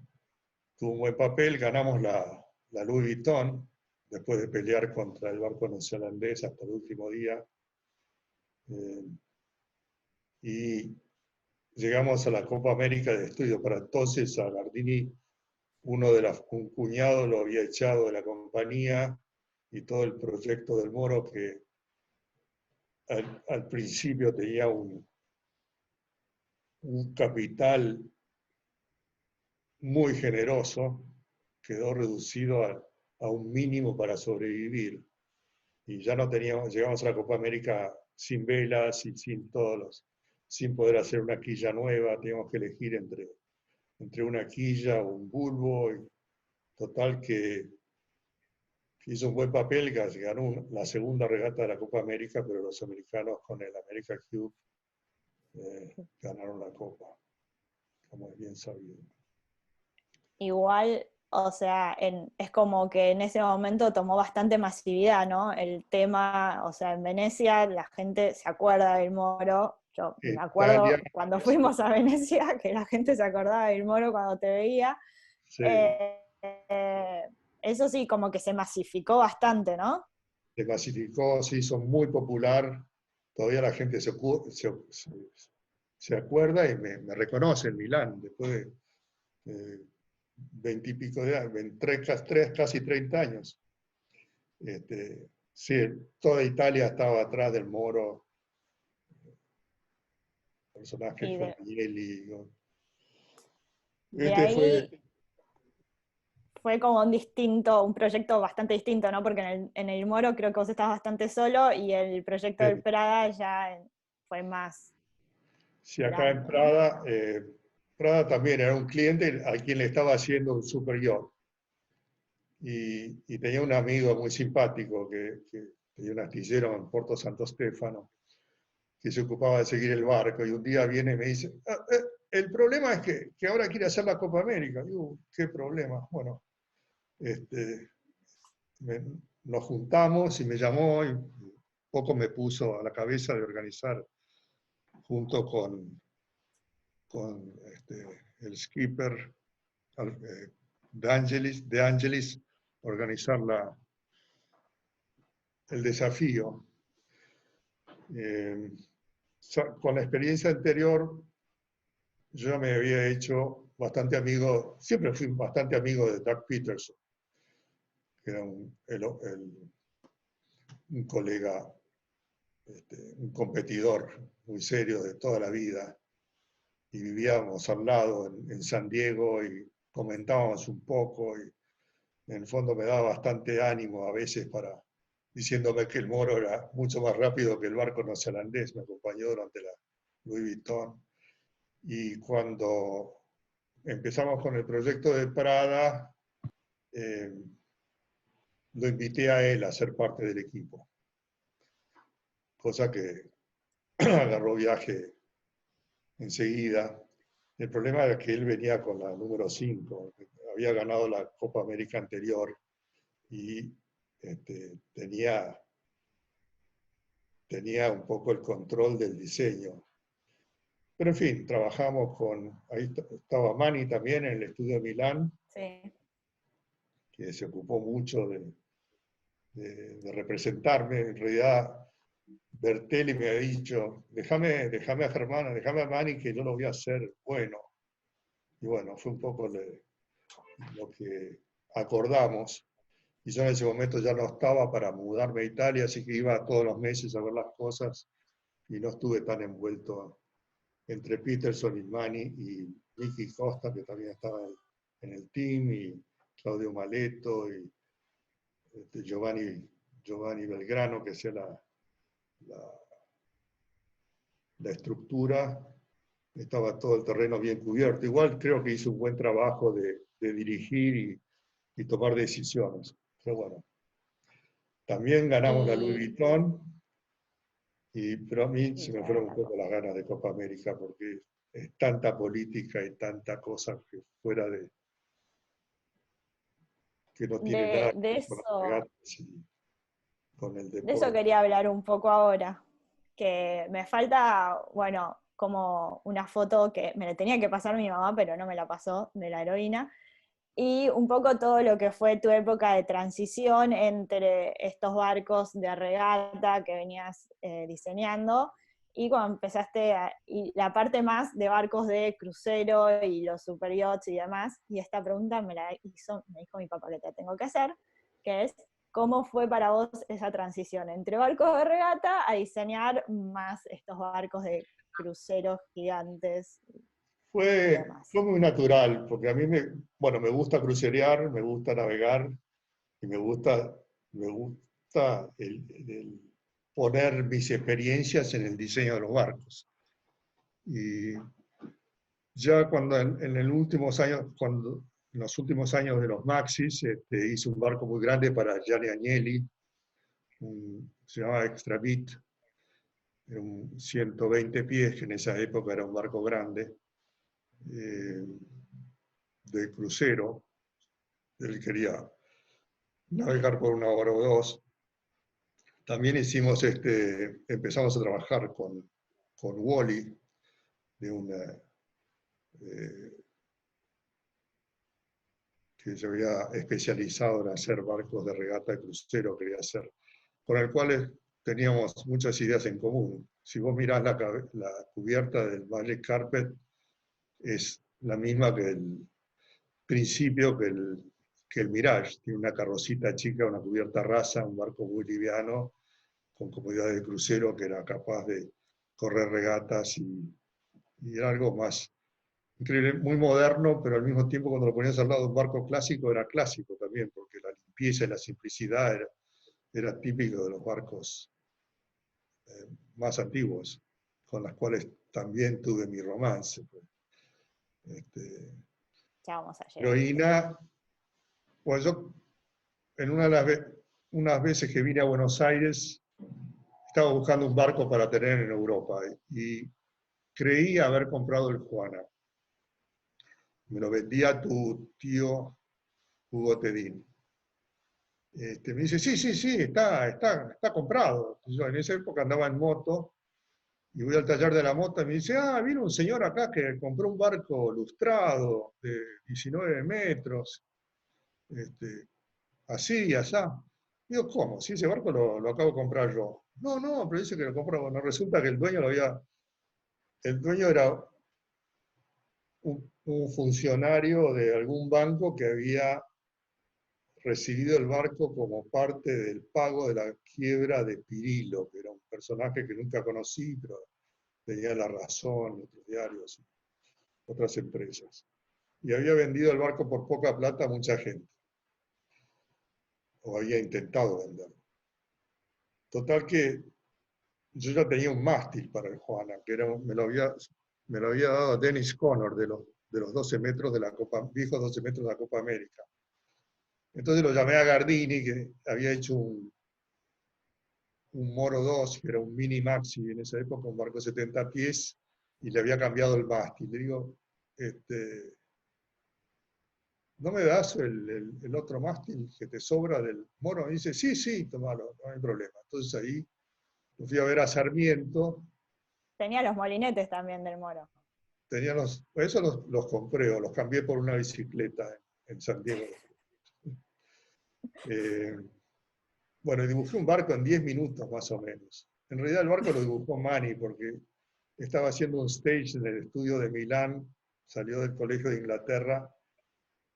tuvo un buen papel, ganamos la Louis Vuitton, después de pelear contra el barco neozelandés hasta el último día. Y llegamos a la Copa América de Estudio. Para entonces a Gardini, un cuñado lo había echado de la compañía, y todo el proyecto del Moro, que al principio tenía un capital muy generoso, quedó reducido a un mínimo para sobrevivir. Y ya no llegamos a la Copa América sin velas y sin poder hacer una quilla nueva, teníamos que elegir entre una quilla o un bulbo. Y total que hizo un buen papel, que ganó la segunda regata de la Copa América, pero los americanos con el America Cube ganaron la Copa, como es bien sabido. Igual O sea, es como que en ese momento tomó bastante masividad, ¿no? El tema, o sea, en Venecia la gente se acuerda del Moro. Yo me acuerdo Italia, cuando fuimos a Venecia que la gente se acordaba del Moro cuando te veía. sí, Eso sí, como que se masificó bastante, ¿no? se masificó, se hizo muy popular, todavía la gente se acuerda y me reconoce en Milán, después de 20 y pico de años, casi 30 años. Sí, toda Italia estaba atrás del Moro, personajes Y como Agnelli. de ahí fue como un proyecto bastante distinto, ¿no? Porque en el Moro creo que vos estabas bastante solo y el proyecto del Prada ya fue más sí, acá en grande, ¿no? Prada, Prada también era un cliente a quien le estaba haciendo un super yacht. Y tenía un amigo muy simpático que tenía un astillero en Porto Santo Stefano, que se ocupaba de seguir el barco, y un día viene y me dice, el problema es que ahora quiere hacer la Copa América. Digo, ¿qué problema? Bueno, nos juntamos y me llamó y poco me puso a la cabeza de organizar junto con el skipper de Angelis, organizar el desafío. Con la experiencia anterior, yo ya me había hecho bastante amigo, siempre fui bastante amigo de Doug Peterson, que era un colega, un competidor muy serio de toda la vida, y vivíamos al lado en San Diego y comentábamos un poco, y en el fondo me daba bastante ánimo a veces diciéndome que el Moro era mucho más rápido que el barco neozelandés. Me acompañó durante la Louis Vuitton. Y cuando empezamos con el proyecto de Prada, lo invité a él a ser parte del equipo, cosa que agarró viaje enseguida. El problema era que él venía con la número 5, había ganado la Copa América anterior y tenía un poco el control del diseño. Pero en fin, trabajamos ahí estaba Mani también en el estudio de Milán, Sí. que se ocupó mucho de representarme. En realidad, Bertelli me ha dicho, déjame a Germán, déjame a Mani, que yo lo voy a hacer bueno. Y bueno, fue un poco lo que acordamos. Y yo en ese momento ya no estaba para mudarme a Italia, así que iba todos los meses a ver las cosas y no estuve tan envuelto entre Peterson y Mani y Nicky Costa, que también estaba en el team, y Claudio Maletto, y Giovanni Belgrano, que hacía la estructura. Estaba todo el terreno bien cubierto. Igual creo que hizo un buen trabajo de dirigir y tomar decisiones. Pero bueno, también ganamos la Louis Vuitton, pero a mí se me fueron un poco las ganas de Copa América, porque es tanta política y tanta cosa que fuera que no tiene nada que ver con las regatas y con el De eso deporte. quería hablar un poco ahora, que me falta, bueno, como una foto que me la tenía que pasar mi mamá, pero no me la pasó, de la heroína, y un poco todo lo que fue tu época de transición entre estos barcos de regata que venías diseñando, y cuando y la parte más de barcos de crucero y los super yachts y demás, y esta pregunta me dijo mi papá que te tengo que hacer, que es, ¿cómo fue para vos esa transición entre barcos de regata a diseñar más estos barcos de cruceros gigantes y Fue demás? muy natural, porque a mí me gusta crucerear, me gusta navegar y me gusta el poner mis experiencias en el diseño de los barcos. Y ya cuando en los últimos años de los Maxis, hice un barco muy grande para Gianni Agnelli, se llamaba Extrabit, era un 120 pies, que en esa época era un barco grande, de crucero, él quería navegar por 1 hora o 2. También empezamos a trabajar con Wally, que se había especializado en hacer barcos de regata de crucero, quería hacer, con el cual teníamos muchas ideas en común. Si vos mirás la cubierta del Ballet Carpet, es la misma que el principio que el Mirage. Tiene una carrocita chica, una cubierta rasa, un barco muy liviano, con comodidades de crucero, que era capaz de correr regatas y era algo más increíble, muy moderno, pero al mismo tiempo cuando lo ponías al lado de un barco clásico era clásico también, porque la limpieza y la simplicidad era típico de los barcos más antiguos, con las cuales también tuve mi romance. Ya vamos a llegar. Heroína, pues yo en unas veces que vine a Buenos Aires, estaba buscando un barco para tener en Europa y creí haber comprado el Juana. Me lo vendía tu tío Hugo Tedín. Me dice, sí, está comprado. Yo en esa época andaba en moto y voy al taller de la moto y me dice, vino un señor acá que compró un barco lustrado de 19 metros, así y así. Digo, ¿cómo? Si ese barco lo acabo de comprar yo. No, pero dice que lo compró. Bueno, resulta que el dueño era un funcionario de algún banco que había recibido el barco como parte del pago de la quiebra de Pirilo, que era un personaje que nunca conocí, pero tenía La Razón, otros diarios, otras empresas. Y había vendido el barco por poca plata a mucha gente, o había intentado venderlo. Total que yo ya tenía un mástil para el Juana, que me lo había dado Dennis Connor de los 12 metros de la Copa, viejos 12 metros de la Copa América. Entonces lo llamé a Gardini, que había hecho un Moro 2, que era un mini maxi en esa época, un barco de 70 pies, y le había cambiado el mástil. Le digo, ¿no me das el otro mástil que te sobra del Moro? Y dice, sí, tomalo, no hay problema. Entonces ahí lo fui a ver a Sarmiento. Tenía los molinetes también del Moro. Eso los compré o los cambié por una bicicleta en San Diego. Bueno, dibujé un barco en 10 minutos más o menos. En realidad el barco lo dibujó Manny porque estaba haciendo un stage en el estudio de Milán, salió del colegio de Inglaterra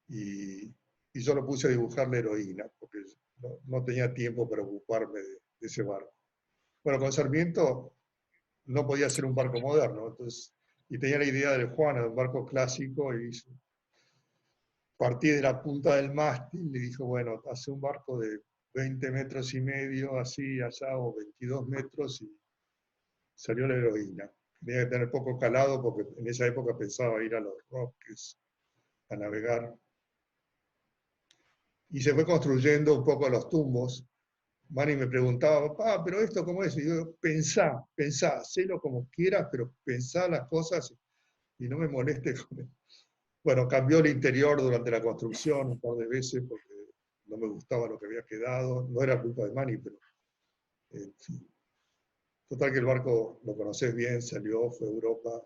y yo lo puse a dibujar la heroína porque no tenía tiempo para ocuparme de ese barco. Bueno, con Sarmiento no podía ser un barco moderno, entonces, y tenía la idea del Juana, de un barco clásico, y partí de la punta del mástil y dijo, bueno, hace un barco de 20 metros y medio, así, allá, o 22 metros, y salió la heroína. Tenía que tener poco calado porque en esa época pensaba ir a los Rockies a navegar. Y se fue construyendo un poco los tumbos. Manny me preguntaba, papá, pero esto cómo es? Y yo, pensá, hacelo como quieras, pero pensá las cosas y no me moleste con él. Bueno, cambió el interior durante la construcción un par de veces porque no me gustaba lo que había quedado. No era culpa de Manny, pero en fin. Total que el barco, lo conocés bien, salió, fue a Europa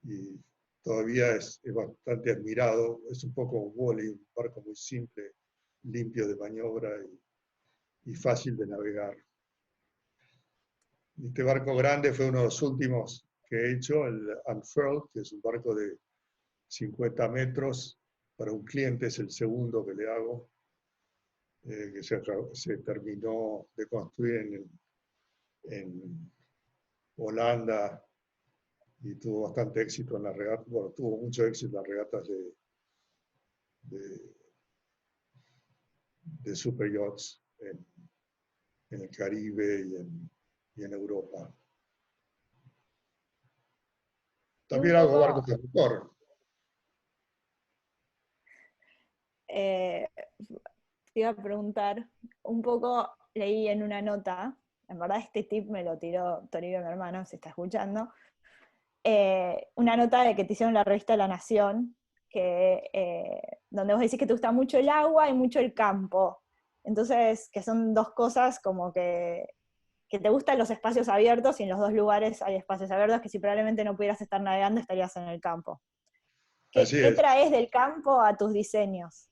y todavía es bastante admirado. Es un poco un Wally, un barco muy simple, limpio de maniobra y fácil de navegar. Este barco grande fue uno de los últimos que he hecho, el Unfurled, que es un barco de 50 metros. Para un cliente es el segundo que le hago, que se terminó de construir en Holanda y tuvo bastante éxito en las regatas, bueno, tuvo mucho éxito en las regatas de super yachts en el Caribe y en Europa. También hago barcos de motor. Te iba a preguntar, un poco leí en una nota, en verdad este tip me lo tiró Toribio, mi hermano, se está escuchando, una nota de que te hicieron la revista La Nación, donde vos decís que te gusta mucho el agua y mucho el campo. Entonces, que son dos cosas como que te gustan los espacios abiertos, y en los dos lugares hay espacios abiertos que si probablemente no pudieras estar navegando estarías en el campo. ¿Qué traes del campo a tus diseños?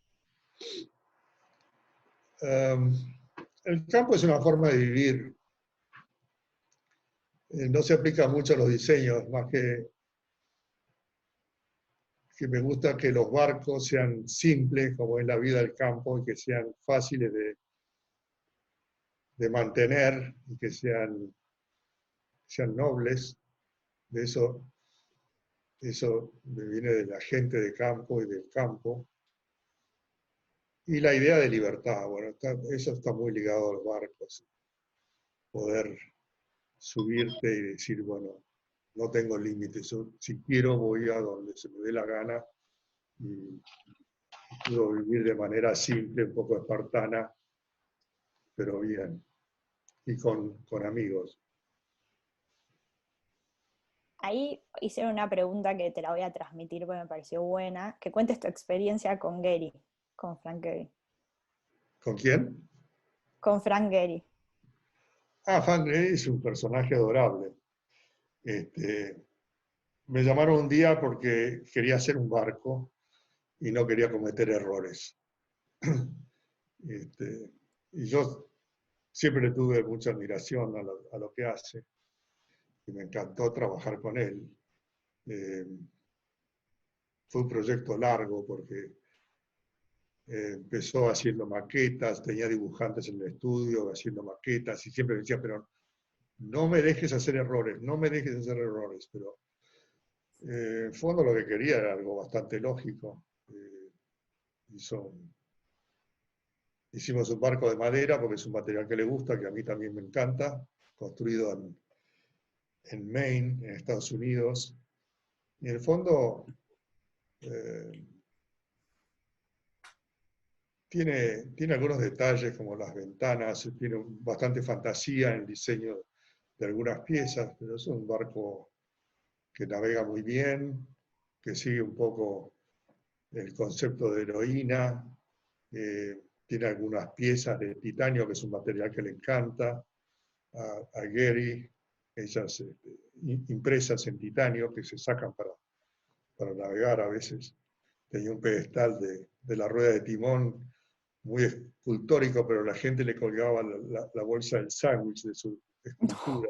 El campo es una forma de vivir. No se aplica mucho a los diseños, más que me gusta que los barcos sean simples, como es la vida del campo, y que sean fáciles de mantener, y que sean nobles. De eso me viene de la gente de campo y del campo. Y la idea de libertad, bueno, eso está muy ligado a los barcos. Poder subirte y decir, bueno, no tengo límites, si quiero voy a donde se me dé la gana, y puedo vivir de manera simple, un poco espartana, pero bien, y con amigos. Ahí hicieron una pregunta que te la voy a transmitir porque me pareció buena, que cuentes tu experiencia con Gehry, con Frank Gehry. ¿Con quién? Con Frank Gehry. Frank Gehry es un personaje adorable. Me llamaron un día porque quería hacer un barco y no quería cometer errores. Y yo siempre le tuve mucha admiración a lo que hace, y me encantó trabajar con él. Fue un proyecto largo porque empezó haciendo maquetas, tenía dibujantes en el estudio haciendo maquetas, y siempre decía, pero no me dejes hacer errores, no me dejes hacer errores. Pero en fondo lo que quería era algo bastante lógico. Hicimos un barco de madera porque es un material que le gusta, que a mí también me encanta, construido en Maine, en Estados Unidos. Y en el fondo tiene algunos detalles como las ventanas, tiene bastante fantasía en el diseño de algunas piezas, pero es un barco que navega muy bien, que sigue un poco el concepto de heroína. Tiene algunas piezas de titanio, que es un material que le encanta a Gehry, ellas impresas en titanio que se sacan para navegar a veces. Tenía un pedestal de la rueda de timón muy escultórico, pero la gente le colgaba la bolsa del sándwich de su escultura.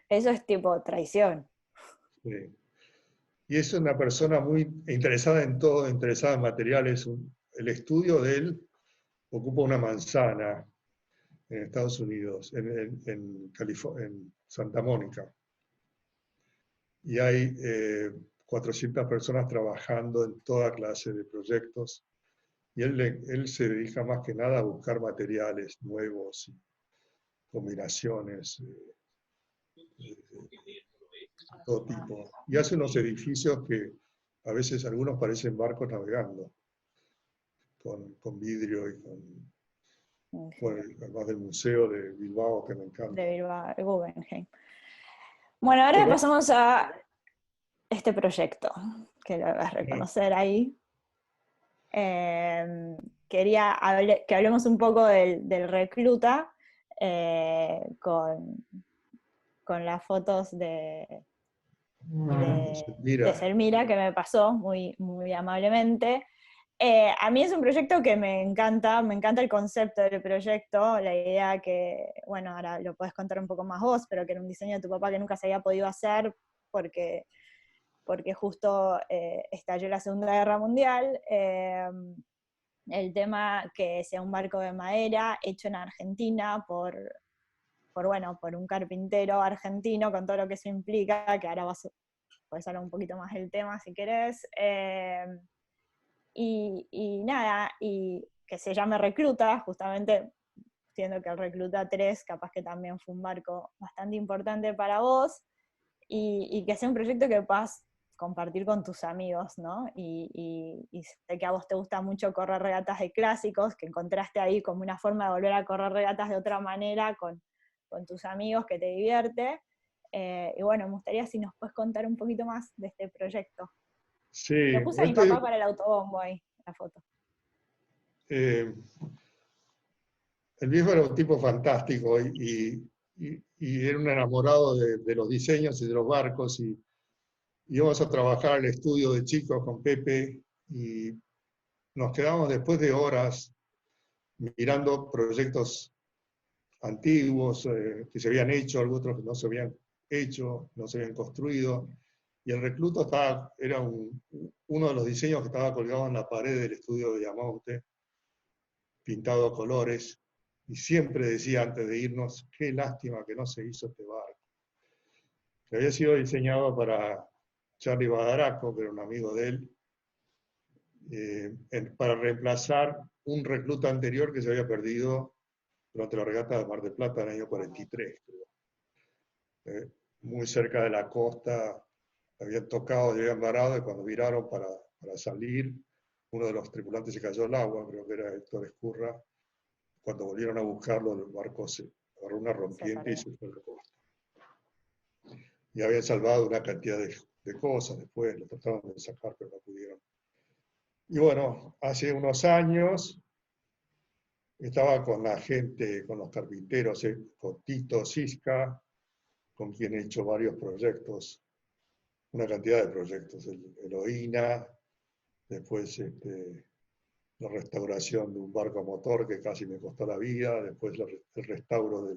Eso es tipo traición. Sí. Y es una persona muy interesada en todo, interesada en materiales. El estudio de él ocupa una manzana en Estados Unidos, en Santa Mónica. Y hay 400 personas trabajando en toda clase de proyectos. Y él se dedica más que nada a buscar materiales nuevos, y combinaciones, de todo tipo. Y hace unos edificios que a veces algunos parecen barcos navegando, con vidrio y bueno, además del museo de Bilbao, que me encanta. De Bilbao, Guggenheim. Bueno, ahora pasamos a este proyecto, que lo vas a reconocer ahí. Quería que hablemos un poco del recluta, con las fotos de Selmira, que me pasó muy, muy amablemente. A mí es un proyecto que me encanta el concepto del proyecto, la idea que, bueno, ahora lo podés contar un poco más vos, pero que era un diseño de tu papá que nunca se había podido hacer porque justo estalló la Segunda Guerra Mundial. El tema que sea un barco de madera hecho en Argentina por un carpintero argentino, con todo lo que eso implica, que ahora podés hablar un poquito más del tema si querés. Y nada, y que se llame Recluta, justamente siendo que el Recluta 3 capaz que también fue un barco bastante importante para vos, y que sea un proyecto que puedas compartir con tus amigos, ¿no? Y sé que a vos te gusta mucho correr regatas de clásicos, que encontraste ahí como una forma de volver a correr regatas de otra manera con tus amigos, que te divierte. Y bueno, me gustaría si nos puedes contar un poquito más de este proyecto. Sí, Lo puse a mi papá para el autobombo ahí, la foto. El viejo era un tipo fantástico y era un enamorado de los diseños y de los barcos. Y íbamos a trabajar al estudio de chicos con Pepe y nos quedamos después de horas mirando proyectos antiguos que se habían hecho, algunos que no se habían hecho, no se habían construido. Y el recluto era uno de los diseños que estaba colgado en la pared del estudio de Yamonte, pintado a colores, y siempre decía antes de irnos, qué lástima que no se hizo este barco. Que había sido diseñado para Charlie Badaraco, que era un amigo de él, para reemplazar un recluta anterior que se había perdido durante la regata de Mar del Plata en el año 43, creo. Muy cerca de la costa, habían tocado y habían varado, y cuando viraron para salir, uno de los tripulantes se cayó al agua, creo que era Héctor Escurra. Cuando volvieron a buscarlo, el barco se agarró una rompiente y se fue a la costa. Y habían salvado una cantidad de cosas después, lo trataron de sacar, pero no pudieron. Y bueno, hace unos años estaba con la gente, con los carpinteros, con Tito Sisca, con quien he hecho varios proyectos, una cantidad de proyectos, el OINA, después la restauración de un barco a motor que casi me costó la vida, después el restauro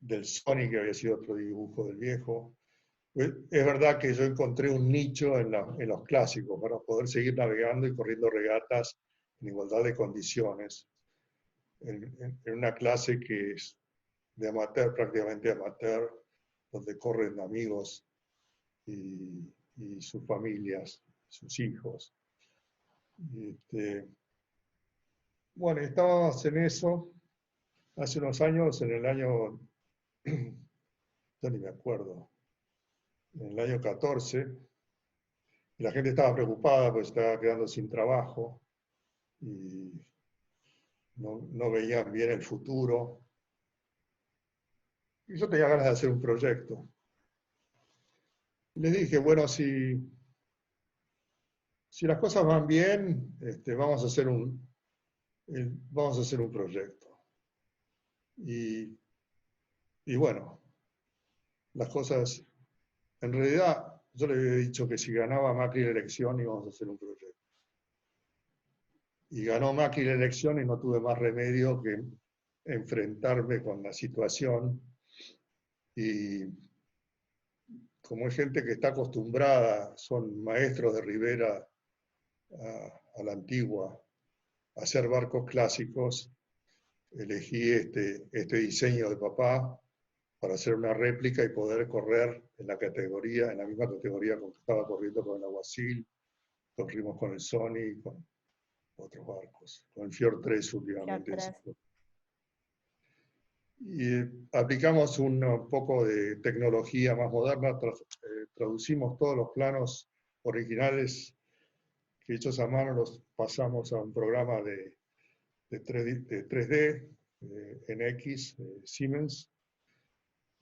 del Sony, que había sido otro dibujo del viejo. Es verdad que yo encontré un nicho en los clásicos para poder seguir navegando y corriendo regatas en igualdad de condiciones, en una clase que es de amateur, prácticamente amateur, donde corren amigos y sus familias, sus hijos. Bueno, estábamos en eso hace unos años, en el año, ya ni me acuerdo, en el año 14, y la gente estaba preocupada porque estaba quedando sin trabajo y no veían bien el futuro. Y yo tenía ganas de hacer un proyecto. Y les dije, bueno, si las cosas van bien, vamos a hacer un proyecto. Y bueno, las cosas, en realidad, yo le había dicho que si ganaba Macri la elección íbamos a hacer un proyecto. Y ganó Macri la elección y no tuve más remedio que enfrentarme con la situación. Y como es gente que está acostumbrada, son maestros de Rivera a la antigua, a hacer barcos clásicos, elegí este diseño de papá para hacer una réplica y poder correr en la misma categoría con que estaba corriendo con el Aguacil, corrimos con el Sony, con otros barcos, con el Fjord 3 últimamente. Y aplicamos un poco de tecnología más moderna, traducimos todos los planos originales que hechos a mano, los pasamos a un programa de 3D, NX, Siemens,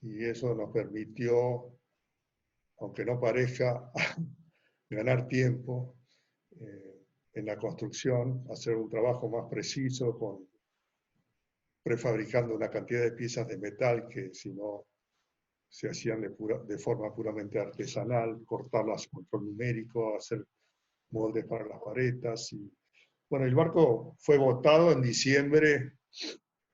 y eso nos permitió, aunque no parezca, ganar tiempo en la construcción, hacer un trabajo más preciso, prefabricando una cantidad de piezas de metal que si no se hacían de forma puramente artesanal, cortarlas con control numérico, hacer moldes para las varetas. Y, bueno, el barco fue botado en diciembre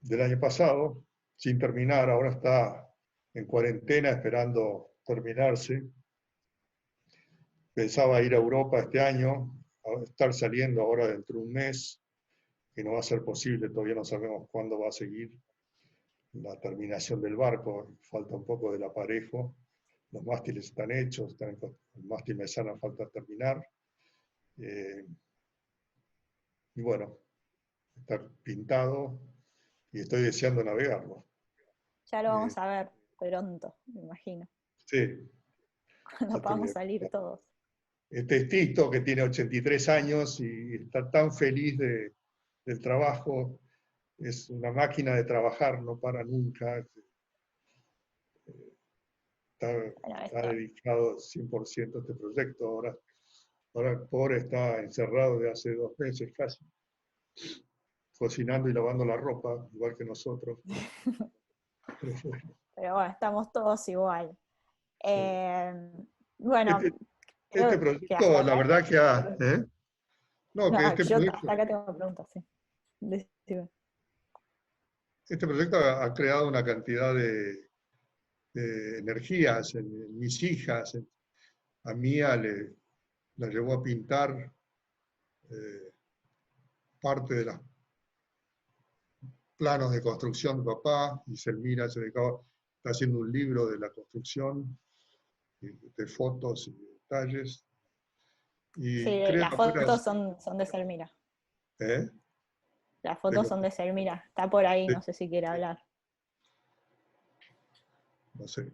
del año pasado, sin terminar, ahora está en cuarentena esperando terminarse. Pensaba ir a Europa este año, a estar saliendo ahora dentro de un mes, que no va a ser posible, todavía no sabemos cuándo va a seguir la terminación del barco, falta un poco del aparejo, los mástiles están hechos, el mástil mesana falta terminar, y bueno, está pintado y estoy deseando navegarlo. Ya lo vamos a ver pronto, me imagino. Sí. Cuando podamos salir todos. Tito, que tiene 83 años y está tan feliz del trabajo, es una máquina de trabajar, no para nunca. está dedicado 100% a este proyecto. Ahora el pobre está encerrado de hace 2 meses casi, cocinando y lavando la ropa, igual que nosotros. Pero bueno, estamos todos igual. Bueno, Este proyecto, la verdad que ha... No, que yo hasta acá tengo preguntas, sí. Decime. Este proyecto ha creado una cantidad de energías en mis hijas. A Mía la llevó a pintar parte de los planos de construcción de papá, y Selmira está haciendo un libro de la construcción, de fotos y detalles. Y Sí, las fotos son de Selmira. Las fotos son de Selmira. Está por ahí, no sé si quiere hablar. No sé.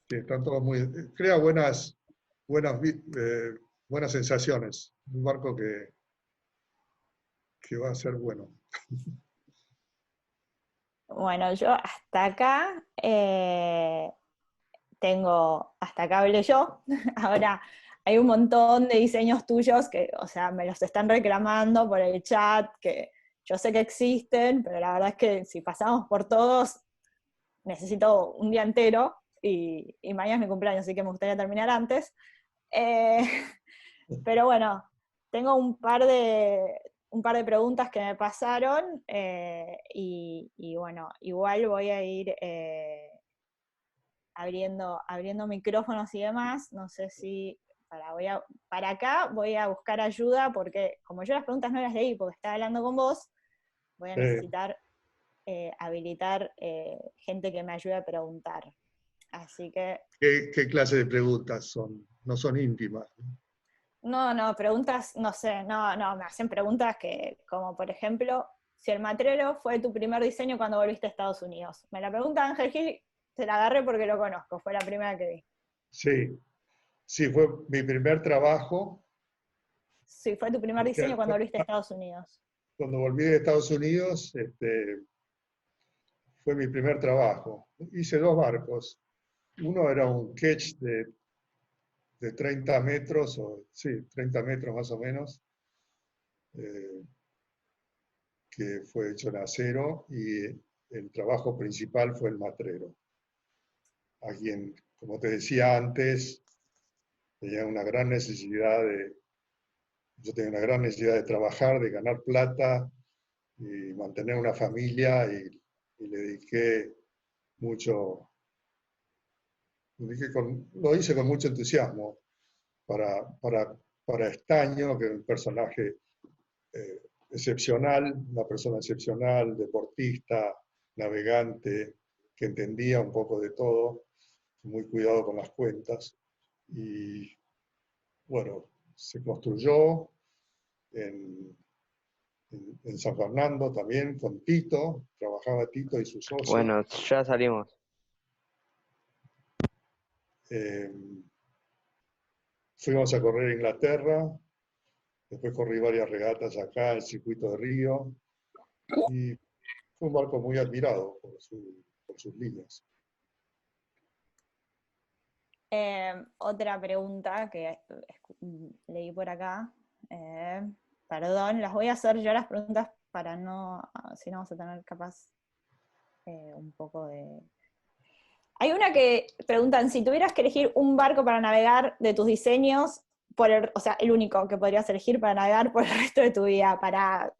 Están todos crea buenas sensaciones. Un barco que va a ser bueno. Bueno, yo hasta acá hasta acá hablé yo. Ahora hay un montón de diseños tuyos que, o sea, me los están reclamando por el chat, que yo sé que existen, pero la verdad es que si pasamos por todos, necesito un día entero, y mañana es mi cumpleaños, así que me gustaría terminar antes. Pero bueno, tengo un par de preguntas que me pasaron, y bueno, igual voy a ir abriendo micrófonos y demás. No sé si para acá voy a buscar ayuda, porque como yo las preguntas no las leí porque estaba hablando con vos, voy a necesitar habilitar gente que me ayude a preguntar. Así que... ¿Qué clase de preguntas son? No son íntimas. No, preguntas, no sé, me hacen preguntas como por ejemplo, si el matrero fue tu primer diseño cuando volviste a Estados Unidos. Me la pregunta Ángel Gil, se la agarré porque lo conozco, fue la primera que vi. Sí, fue mi primer trabajo. Sí, fue tu primer diseño cuando volviste a Estados Unidos. Cuando volví de Estados Unidos, fue mi primer trabajo. Hice 2 barcos. Uno era un ketch de 30 metros, 30 metros más o menos, que fue hecho en acero, y el trabajo principal fue el matrero. A quien, como te decía antes, yo tenía una gran necesidad de trabajar, de ganar plata y mantener una familia, y le dediqué mucho. Lo hice con mucho entusiasmo para Estaño, que es un personaje excepcional, una persona excepcional, deportista, navegante, que entendía un poco de todo, muy cuidado con las cuentas. Y bueno, se construyó en San Fernando también con Tito, trabajaba Tito y sus socios. Bueno, ya salimos. Fuimos a correr a Inglaterra, después corrí varias regatas acá, el circuito de Río, y fue un barco muy admirado por sus líneas. Otra pregunta que leí por acá, perdón, las voy a hacer yo las preguntas para si no vamos a tener capaz un poco de... Hay una que preguntan, si tuvieras que elegir un barco para navegar de tus diseños, o sea, el único que podrías elegir para navegar por el resto de tu vida, para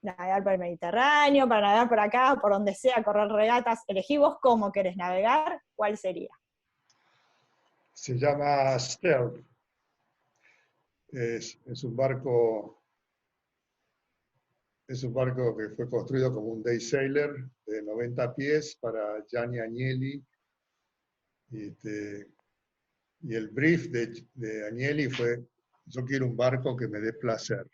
navegar por el Mediterráneo, para navegar por acá, por donde sea, correr regatas, elegí vos cómo querés navegar, ¿cuál sería? Se llama Stealth. Es un barco que fue construido como un day sailor de 90 pies para Gianni Agnelli. Y el brief de Agnelli fue: yo quiero un barco que me dé placer.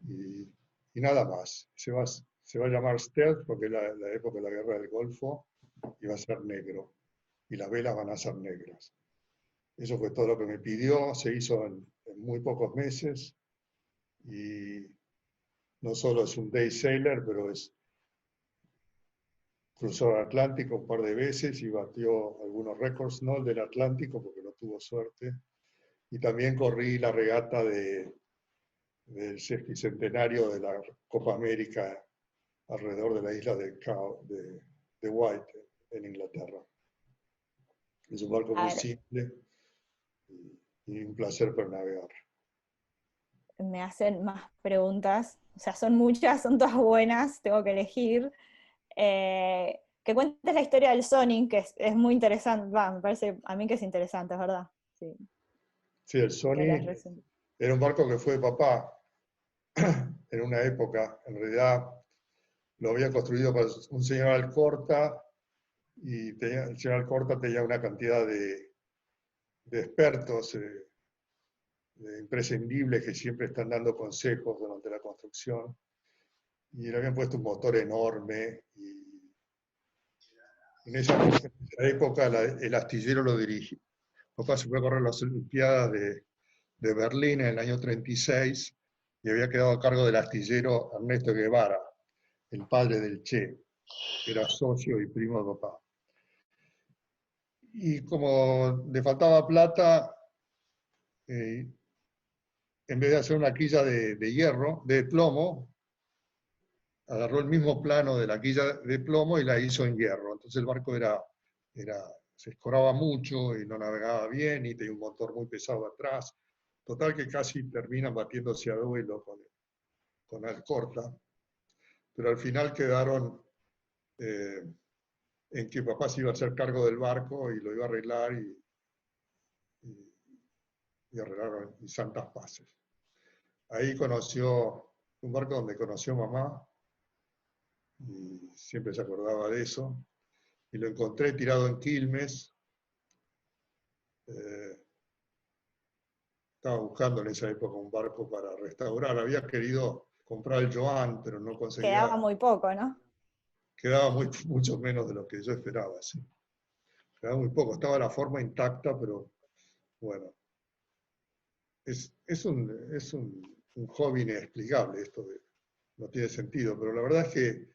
Y nada más. Se va a llamar Stealth porque la época de la Guerra del Golfo, y va a ser negro. Y las velas van a ser negras. Eso fue todo lo que me pidió. Se hizo en muy pocos meses. Y no solo es un day sailor, pero cruzó el Atlántico un par de veces y batió algunos récords, no el del Atlántico porque no tuvo suerte. Y también corrí la regata del sesquicentenario de la Copa América alrededor de la isla de White, en Inglaterra. Es un barco muy simple y un placer para navegar. Me hacen más preguntas, o sea, son muchas, son todas buenas, tengo que elegir. Que cuentes la historia del Sonic, que es muy interesante, me parece a mí que es interesante, es verdad. Sí, sí, el Sonic era un barco que fue de papá en una época, en realidad lo había construido para un señor Alcorta, y el señor Alcorta tenía una cantidad de expertos, de imprescindibles que siempre están dando consejos durante la construcción, y le habían puesto un motor enorme, y en esa época el astillero lo dirigía. Papá se fue a correr las Olimpiadas de Berlín en el año 36 y había quedado a cargo del astillero Ernesto Guevara, el padre del Che, que era socio y primo de papá. Y como le faltaba plata, en vez de hacer una quilla de hierro, de plomo, agarró el mismo plano de la quilla de plomo y la hizo en hierro. Entonces el barco se escoraba mucho y no navegaba bien y tenía un motor muy pesado atrás. Total que casi terminan batiéndose a duelo con Alcorta. Pero al final quedaron en que papá se iba a hacer cargo del barco y lo iba a arreglar y arreglaron en santas paces. Ahí conoció un barco donde conoció mamá y siempre se acordaba de eso. Y lo encontré tirado en Quilmes. Estaba buscando en esa época un barco para restaurar. Había querido comprar el Joan, pero no conseguía. Quedaba muy poco, ¿no? Quedaba mucho menos de lo que yo esperaba, sí. Quedaba muy poco. Estaba la forma intacta, pero bueno. Es un hobby inexplicable esto, no tiene sentido, pero la verdad es que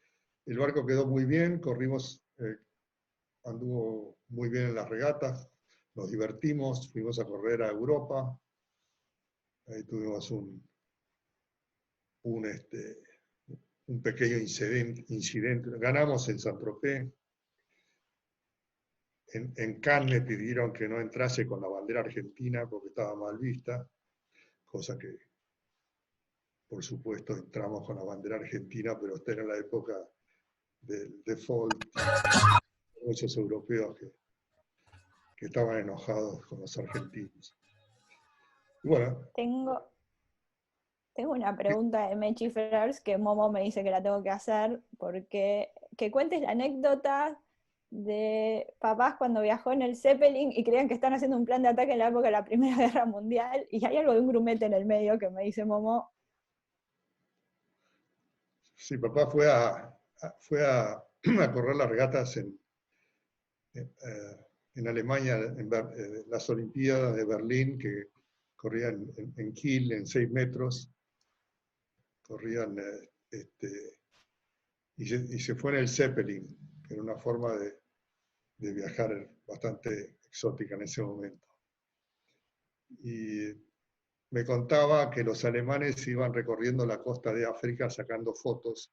el barco quedó muy bien, corrimos, anduvo muy bien en las regatas, nos divertimos, fuimos a correr a Europa, ahí tuvimos un pequeño incidente, ganamos en Saint-Tropez, en Cannes me pidieron que no entrase con la bandera argentina porque estaba mal vista, cosa que, por supuesto, entramos con la bandera argentina, pero esta era la época del default, muchos europeos que estaban enojados con los argentinos. Y bueno. Tengo una pregunta de Mechi Frers que Momo me dice que la tengo que hacer, porque que cuentes la anécdota de papás cuando viajó en el Zeppelin y creían que están haciendo un plan de ataque en la época de la Primera Guerra Mundial, y hay algo de un grumete en el medio que me dice Momo. Sí, papá fue a correr las regatas en Alemania, en las Olimpiadas de Berlín, que corrían en Kiel, en 6 metros, corrían, y se fue en el Zeppelin, que era una forma de viajar bastante exótica en ese momento. Y me contaba que los alemanes iban recorriendo la costa de África sacando fotos,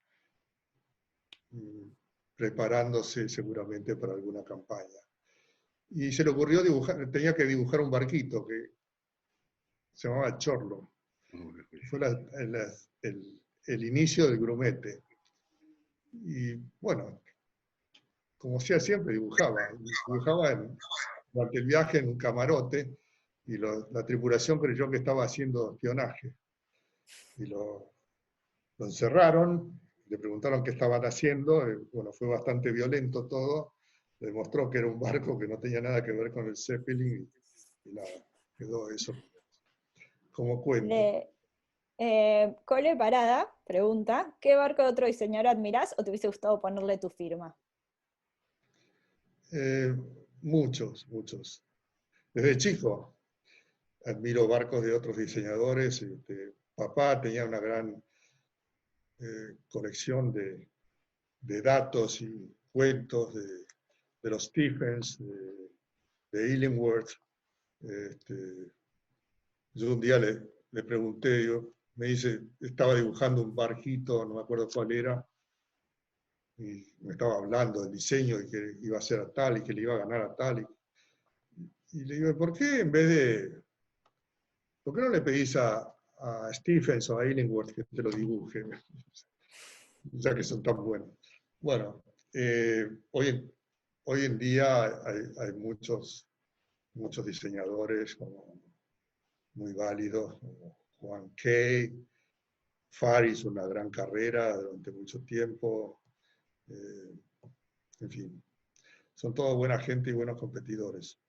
preparándose seguramente para alguna campaña. Y se le ocurrió dibujar, tenía que dibujar un barquito que se llamaba Chorlo. Fue el inicio del grumete. Y bueno, como hacía siempre, dibujaba durante el viaje en un camarote, y la tripulación creyó que estaba haciendo espionaje. Y lo encerraron, le preguntaron qué estaban haciendo, bueno, fue bastante violento todo, demostró que era un barco que no tenía nada que ver con el Zeppelin, y nada, quedó eso como cuento. Cole Parada pregunta, ¿qué barco de otro diseñador admirás o te hubiese gustado ponerle tu firma? Muchos. Desde chico admiro barcos de otros diseñadores. Papá tenía una gran colección de datos y cuentos de los Stephens, de Illingworth. Yo un día le pregunté, me dice, estaba dibujando un barquito, no me acuerdo cuál era, y me estaba hablando del diseño y que iba a ser a tal y que le iba a ganar a tal. Y le digo, ¿por qué por qué no le pedís a Stephens o a Illingworth que te lo dibuje? Ya que son tan buenos. Bueno, hoy en día hay muchos diseñadores muy válidos, como Juan Kay. Far hizo una gran carrera durante mucho tiempo. En fin, son todos buena gente y buenos competidores.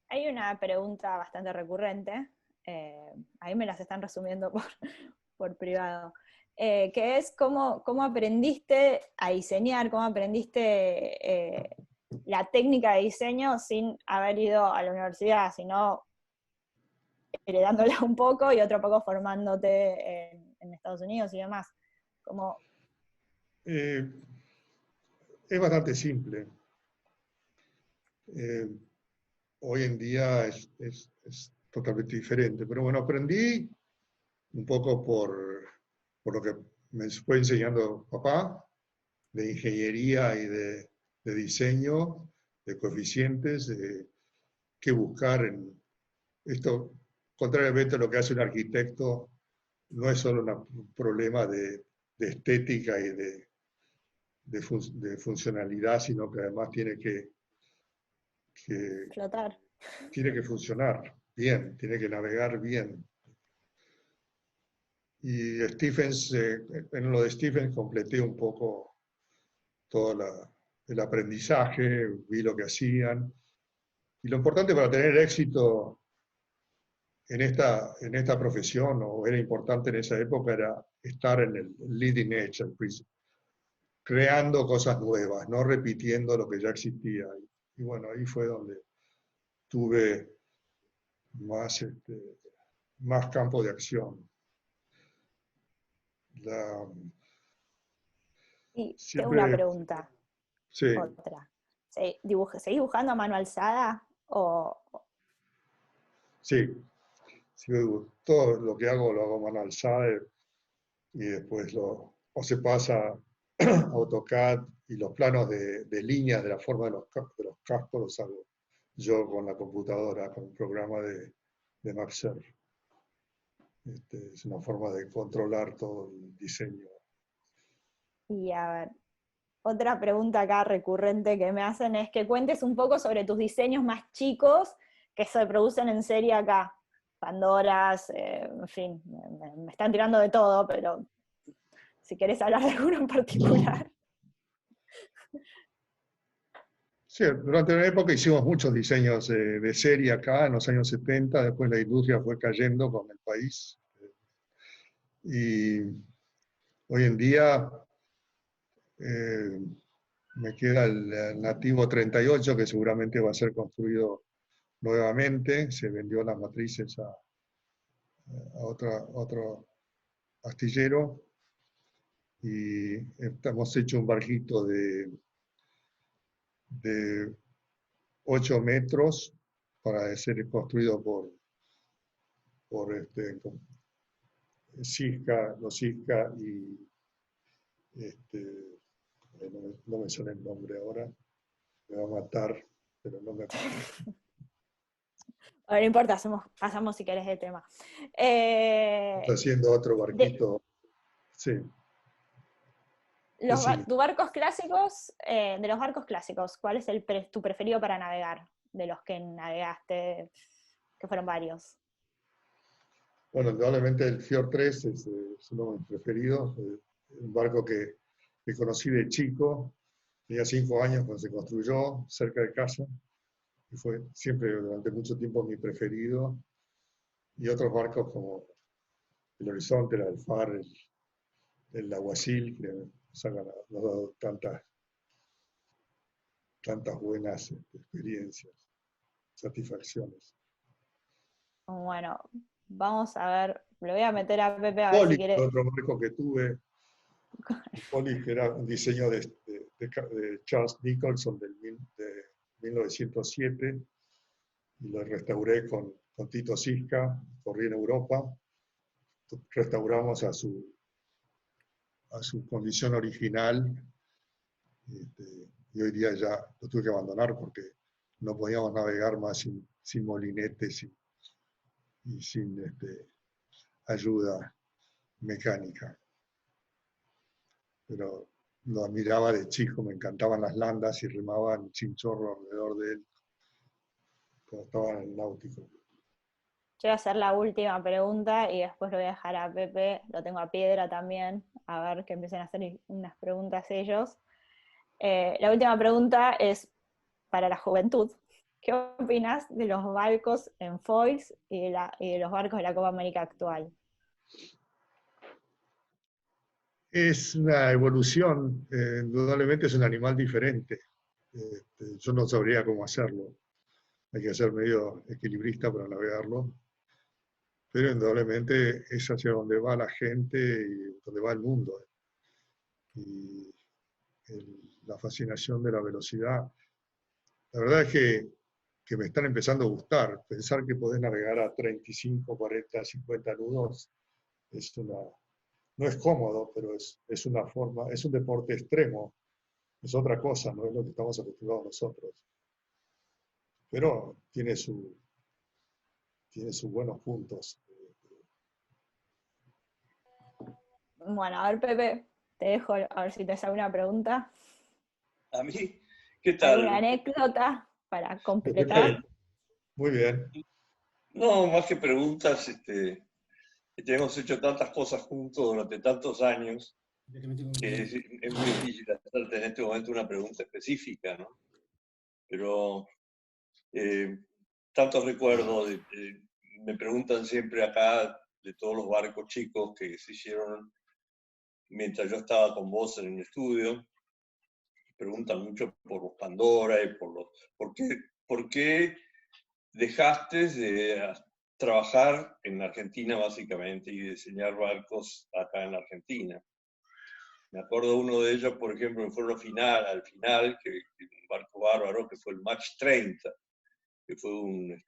Hay una pregunta bastante recurrente, ahí me las están resumiendo por privado, que es cómo aprendiste a diseñar, cómo aprendiste la técnica de diseño sin haber ido a la universidad, sino heredándola un poco y otro poco formándote en Estados Unidos y demás. Es bastante simple. Hoy en día es totalmente diferente, pero bueno, aprendí un poco por lo que me fue enseñando papá, de ingeniería y de diseño, de coeficientes, de qué buscar en esto. Contrariamente a lo que hace un arquitecto, no es solo un problema de estética y de funcionalidad, sino que además tiene que flotar. Tiene que funcionar bien, tiene que navegar bien. Y Stephens, en lo de Stephens completé un poco todo el aprendizaje, vi lo que hacían. Y lo importante para tener éxito en esta profesión, o era importante en esa época, era estar en el leading edge, creando cosas nuevas, no repitiendo lo que ya existía. Y bueno, ahí fue donde tuve más campo de acción. Y tengo Siempre, una pregunta. sí, Otra. ¿Seguís dibujando a mano alzada? sí, todo lo que hago lo hago a mano alzada y después o se pasa a AutoCAD y los planos de líneas de la forma de los cascos los hago yo con la computadora, con un programa de Maxer. Es una forma de controlar todo el diseño. Y a ver, otra pregunta acá recurrente que me hacen es que cuentes un poco sobre tus diseños más chicos que se producen en serie acá. Pandoras, en fin, me están tirando de todo, pero si querés hablar de alguno en particular. Sí, durante una época hicimos muchos diseños de serie acá, en los años 70, después la industria fue cayendo con el país. Y hoy en día me queda el Nativo 38, que seguramente va a ser construido nuevamente. Se vendió las matrices a otro astillero. Y hemos hecho un barquito de 8 metros para ser construido por Sisca, los Sisca y no me suena el nombre ahora, me va a matar, pero no me acuerdo. A ver, no importa, pasamos si querés de tema. Está haciendo otro barquito, sí. ¿Tus barcos clásicos, de los barcos clásicos, cuál es tu preferido para navegar? De los que navegaste, que fueron varios. Bueno, indudablemente el Fjord 3 es uno de mis preferidos, un barco que conocí de chico, tenía 5 años cuando se construyó cerca de casa, y fue siempre durante mucho tiempo mi preferido, y otros barcos como el Horizonte, el Alfar, el Aguacil, que nos han dado tantas buenas experiencias, satisfacciones. Bueno, vamos a ver, le voy a meter a Pepe a ver si Polis, quiere. otro barco que tuve, Polis, que era un diseño de de Charles Nicholson de 1907, y lo restauré con Tito Sisca, corrí en Europa, restauramos a su condición original, y hoy día ya lo tuve que abandonar porque no podíamos navegar más sin molinetes y sin ayuda mecánica. Pero lo admiraba de chico, me encantaban las landas y remaban chinchorro alrededor de él cuando estaba en el náutico. Yo voy a hacer la última pregunta y después lo voy a dejar a Pepe, lo tengo a Piedra también, a ver que empiecen a hacer unas preguntas ellos. La última pregunta es para la juventud. ¿Qué opinas de los barcos en foils y de los barcos de la Copa América actual? Es una evolución, indudablemente es un animal diferente. Yo no sabría cómo hacerlo. Hay que ser medio equilibrista para navegarlo. Pero indudablemente es hacia donde va la gente y donde va el mundo. Y la fascinación de la velocidad. La verdad es que me están empezando a gustar. Pensar que podés navegar a 35, 40, 50 nudos no es cómodo, pero es una forma, es un deporte extremo. Es otra cosa, no es lo que estamos acostumbrados nosotros. Pero tiene sus buenos puntos. Bueno, a ver, Pepe, te dejo a ver si te sale una pregunta. ¿A mí? ¿Qué tal? ¿Alguna anécdota para completar? Muy bien. No, más que preguntas, que hemos hecho tantas cosas juntos durante tantos años, que es muy difícil hacerte en este momento una pregunta específica, ¿no? Pero tantos recuerdos, me preguntan siempre acá de todos los barcos chicos que se hicieron mientras yo estaba con vos en el estudio. Preguntan mucho por los Pandora y ¿por qué dejaste de trabajar en Argentina básicamente y diseñar barcos acá en Argentina? Me acuerdo uno de ellos, por ejemplo, que fue al final, que un barco bárbaro, que fue el Match 30, que fue un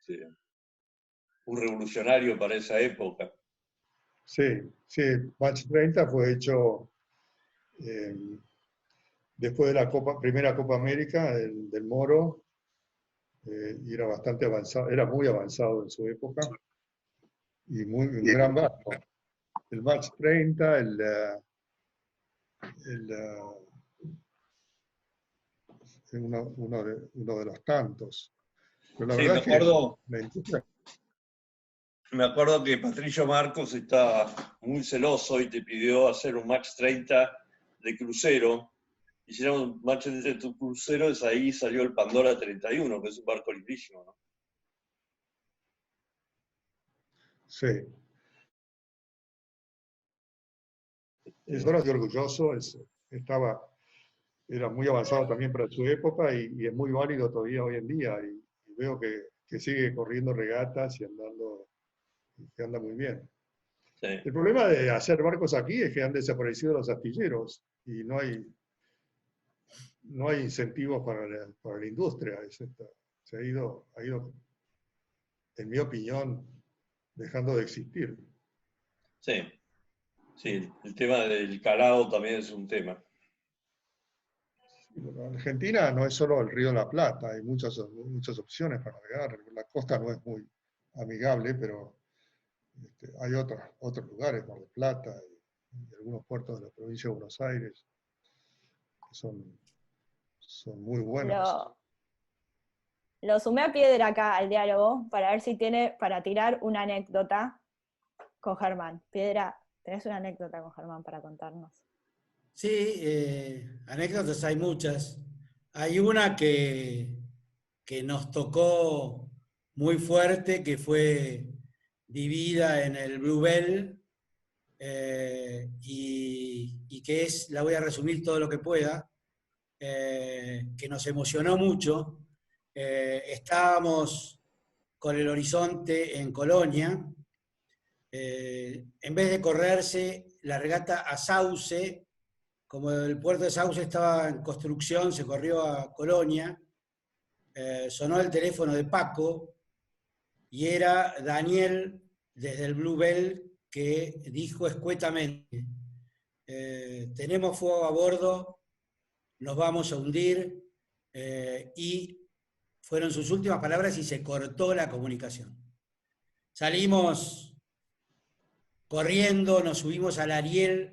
revolucionario para esa época. Sí, Match 30 fue hecho después de la primera Copa América del Moro, y era bastante avanzado, era muy avanzado en su época, y un gran barco. El Match 30, uno de los tantos. Pero la verdad me acuerdo que Patricio Marcos estaba muy celoso y te pidió hacer un Match 30 de crucero. Hicieron un Match 30 de crucero, y ahí salió el Pandora 31, que es un barco lindísimo, ¿no? Sí. Ahora estoy orgulloso, era muy avanzado también para su época y es muy válido todavía hoy en día. Y veo que sigue corriendo regatas y que anda muy bien. Sí. El problema de hacer barcos aquí es que han desaparecido los astilleros y no hay incentivos para la industria. Se ha ido, en mi opinión, dejando de existir. Sí, el tema del calado también es un tema. Bueno, Argentina no es solo el Río de la Plata, hay muchas opciones para navegar. La costa no es muy amigable, pero hay otros lugares, Mar del Plata y algunos puertos de la provincia de Buenos Aires, que son muy buenos. Lo sumé a Piedra acá al diálogo para ver si tiene para tirar una anécdota con Germán. Piedra, ¿tenés una anécdota con Germán para contarnos? Sí, anécdotas hay muchas. Hay una que nos tocó muy fuerte, que fue vivida en el Blue Bell, y que la voy a resumir todo lo que pueda, que nos emocionó mucho. Estábamos con el Horizonte en Colonia. En vez de correrse la regata a Sauce, como el puerto de Sauce estaba en construcción, se corrió a Colonia, sonó el teléfono de Paco, y era Daniel desde el Bluebell que dijo escuetamente, tenemos fuego a bordo, nos vamos a hundir, y fueron sus últimas palabras y se cortó la comunicación. Salimos corriendo, nos subimos al Ariel,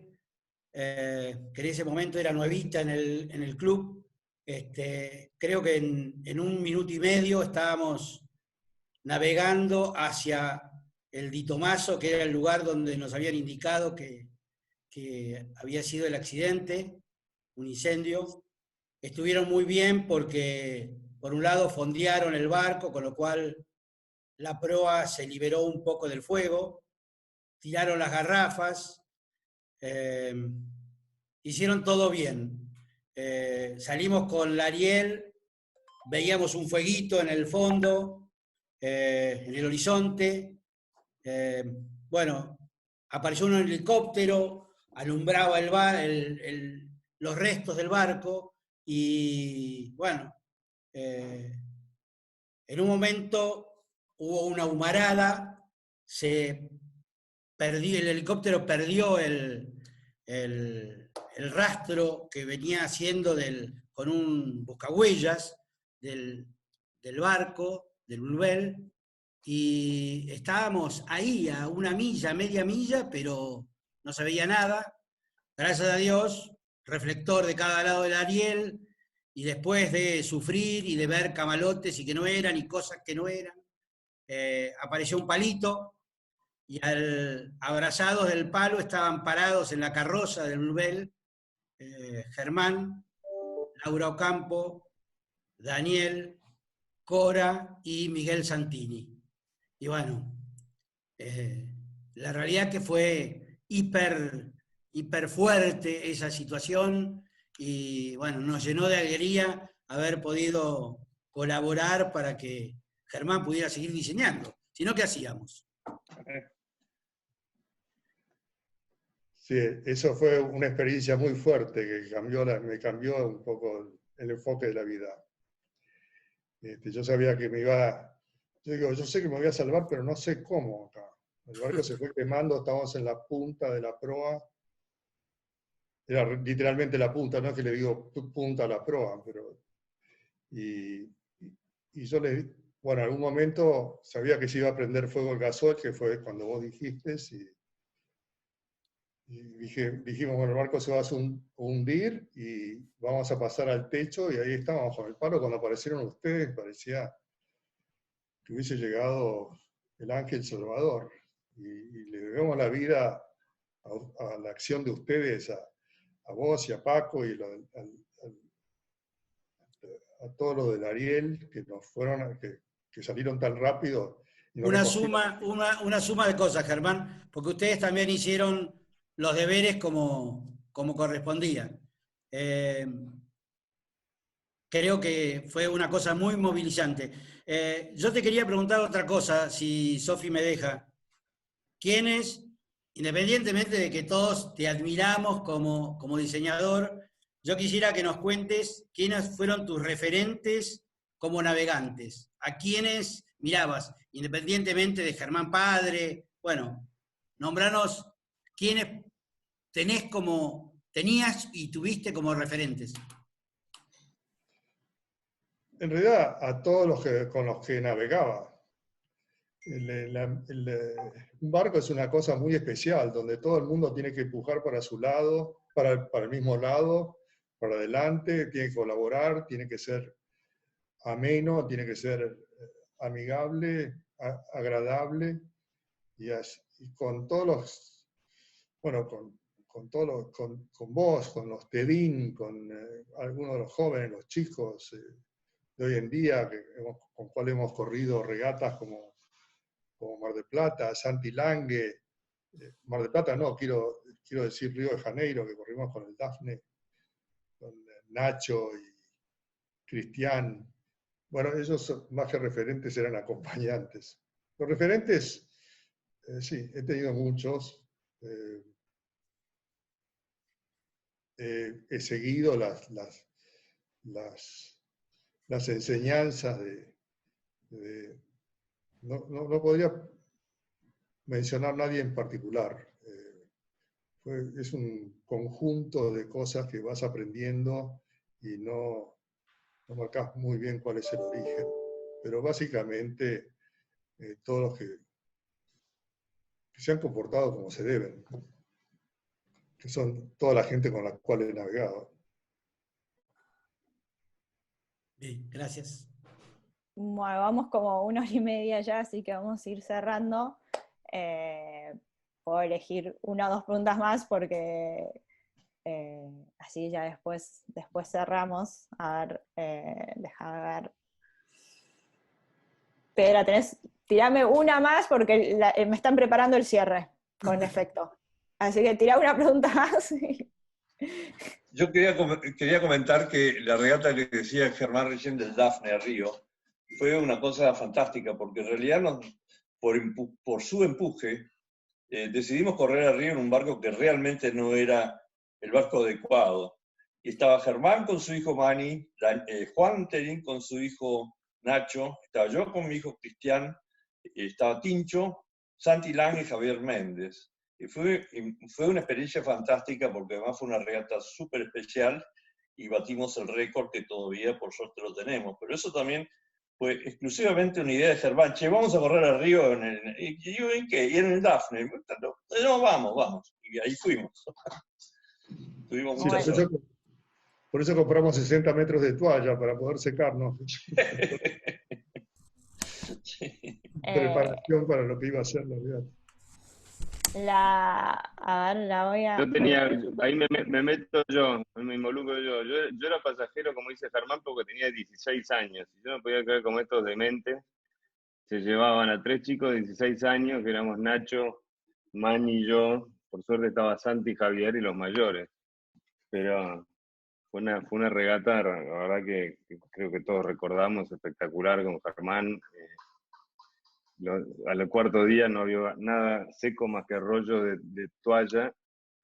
que en ese momento era nuevita en el club. Creo que en 1 minuto y medio estábamos navegando hacia el Di Tommaso, que era el lugar donde nos habían indicado que había sido el accidente, un incendio. Estuvieron muy bien porque, por un lado, fondearon el barco, con lo cual la proa se liberó un poco del fuego, tiraron las garrafas, hicieron todo bien. Salimos con la Ariel, veíamos un fueguito en el fondo, en el horizonte. Bueno, apareció un helicóptero, alumbraba los restos del barco y, bueno, en un momento hubo una humarada, el helicóptero perdió el rastro que venía haciendo con un buscahuellas del barco, del Bluebell, y estábamos ahí a 1 milla, media milla, pero no se veía nada. Gracias a Dios, reflector de cada lado del Ariel, y después de sufrir y de ver camalotes y que no eran y cosas que no eran, apareció un palito, y abrazados del palo estaban parados en la carroza del Bluebell, Germán, Laura Ocampo, Daniel, Cora y Miguel Santini. Y bueno, la realidad que fue hiper fuerte esa situación, y bueno, nos llenó de alegría haber podido colaborar para que Germán pudiera seguir diseñando. Si no, ¿qué hacíamos? Sí, eso fue una experiencia muy fuerte que me cambió un poco el enfoque de la vida. Yo sabía que yo sé que me voy a salvar, pero no sé cómo acá. El barco se fue quemando, estábamos en la punta de la proa. Era literalmente la punta, no es que le digo punta a la proa, pero... Y yo bueno, en algún momento sabía que se iba a prender fuego el gasoil, que fue cuando vos dijiste, y dijimos, bueno, el barco se va a hundir y vamos a pasar al techo, y ahí estábamos con el palo. Cuando aparecieron ustedes, parecía que hubiese llegado el ángel Salvador, y le debemos la vida a la acción de ustedes, a vos y a Paco, y a todos los del Ariel, que salieron tan rápido. Una suma de cosas, Germán, porque ustedes también hicieron los deberes como correspondía. Creo que fue una cosa muy movilizante. Yo te quería preguntar otra cosa, si Sofi me deja. ¿Quiénes, independientemente de que todos te admiramos como diseñador, yo quisiera que nos cuentes quiénes fueron tus referentes como navegantes? ¿A quiénes mirabas, independientemente de Germán Padre? Bueno, nombranos quiénes tenías y tuviste como referentes. En realidad, a todos con los que navegaba. Un barco es una cosa muy especial, donde todo el mundo tiene que empujar para su lado, para el mismo lado, para adelante, tiene que colaborar, tiene que ser ameno, tiene que ser amigable, agradable, y con todos los, bueno, con vos, con los TEDIN, con algunos de los jóvenes, los chicos de hoy en día, con cual hemos corrido regatas como Mar del Plata, Santi Lange, Mar del Plata no, quiero decir Río de Janeiro, que corrimos con el Dafne, con Nacho y Cristian. Bueno, ellos más que referentes eran acompañantes. Los referentes, sí, he tenido muchos. he seguido las enseñanzas no podría mencionar a nadie en particular. Es un conjunto de cosas que vas aprendiendo y no marcas muy bien cuál es el origen. Pero básicamente todos los que se han comportado como se deben, que son toda la gente con la cual he navegado. Bien, gracias. Bueno, vamos como 1 hora y media ya, así que vamos a ir cerrando. Puedo elegir 1 o 2 preguntas más porque así ya después cerramos. A ver, déjame ver. Pedro, tirame una más porque me están preparando el cierre, con efecto. Así que tirá una pregunta más. Yo quería comentar que la regata que decía Germán recién del Dafne a Río fue una cosa fantástica, porque en realidad por su empuje decidimos correr a Río en un barco que realmente no era el barco adecuado. Y estaba Germán con su hijo Manny, Juan Terín con su hijo Nacho, estaba yo con mi hijo Cristian, estaba Tincho, Santi Lang y Javier Méndez. Y fue una experiencia fantástica porque además fue una regata súper especial y batimos el récord que todavía por suerte lo tenemos. Pero eso también fue exclusivamente una idea de Germán. Che, vamos a correr al río ¿y yo en qué? Y en el Dafne. No, vamos. Y ahí fuimos. Tuvimos mucha suerte. Por eso compramos 60 metros de toalla para poder secarnos. Preparación para lo que iba a ser la regata. A ver, la voy a... Ahí me meto yo, me involucro yo. Yo era pasajero, como dice Germán, porque tenía 16 años. Y yo no podía creer cómo estos dementes se llevaban a 3 chicos de 16 años, que éramos Nacho, Mani y yo. Por suerte estaba Santi, Javier y los mayores. Pero fue una regata, la verdad que creo que todos recordamos, espectacular con Germán. Al cuarto día no había nada seco más que rollo de toalla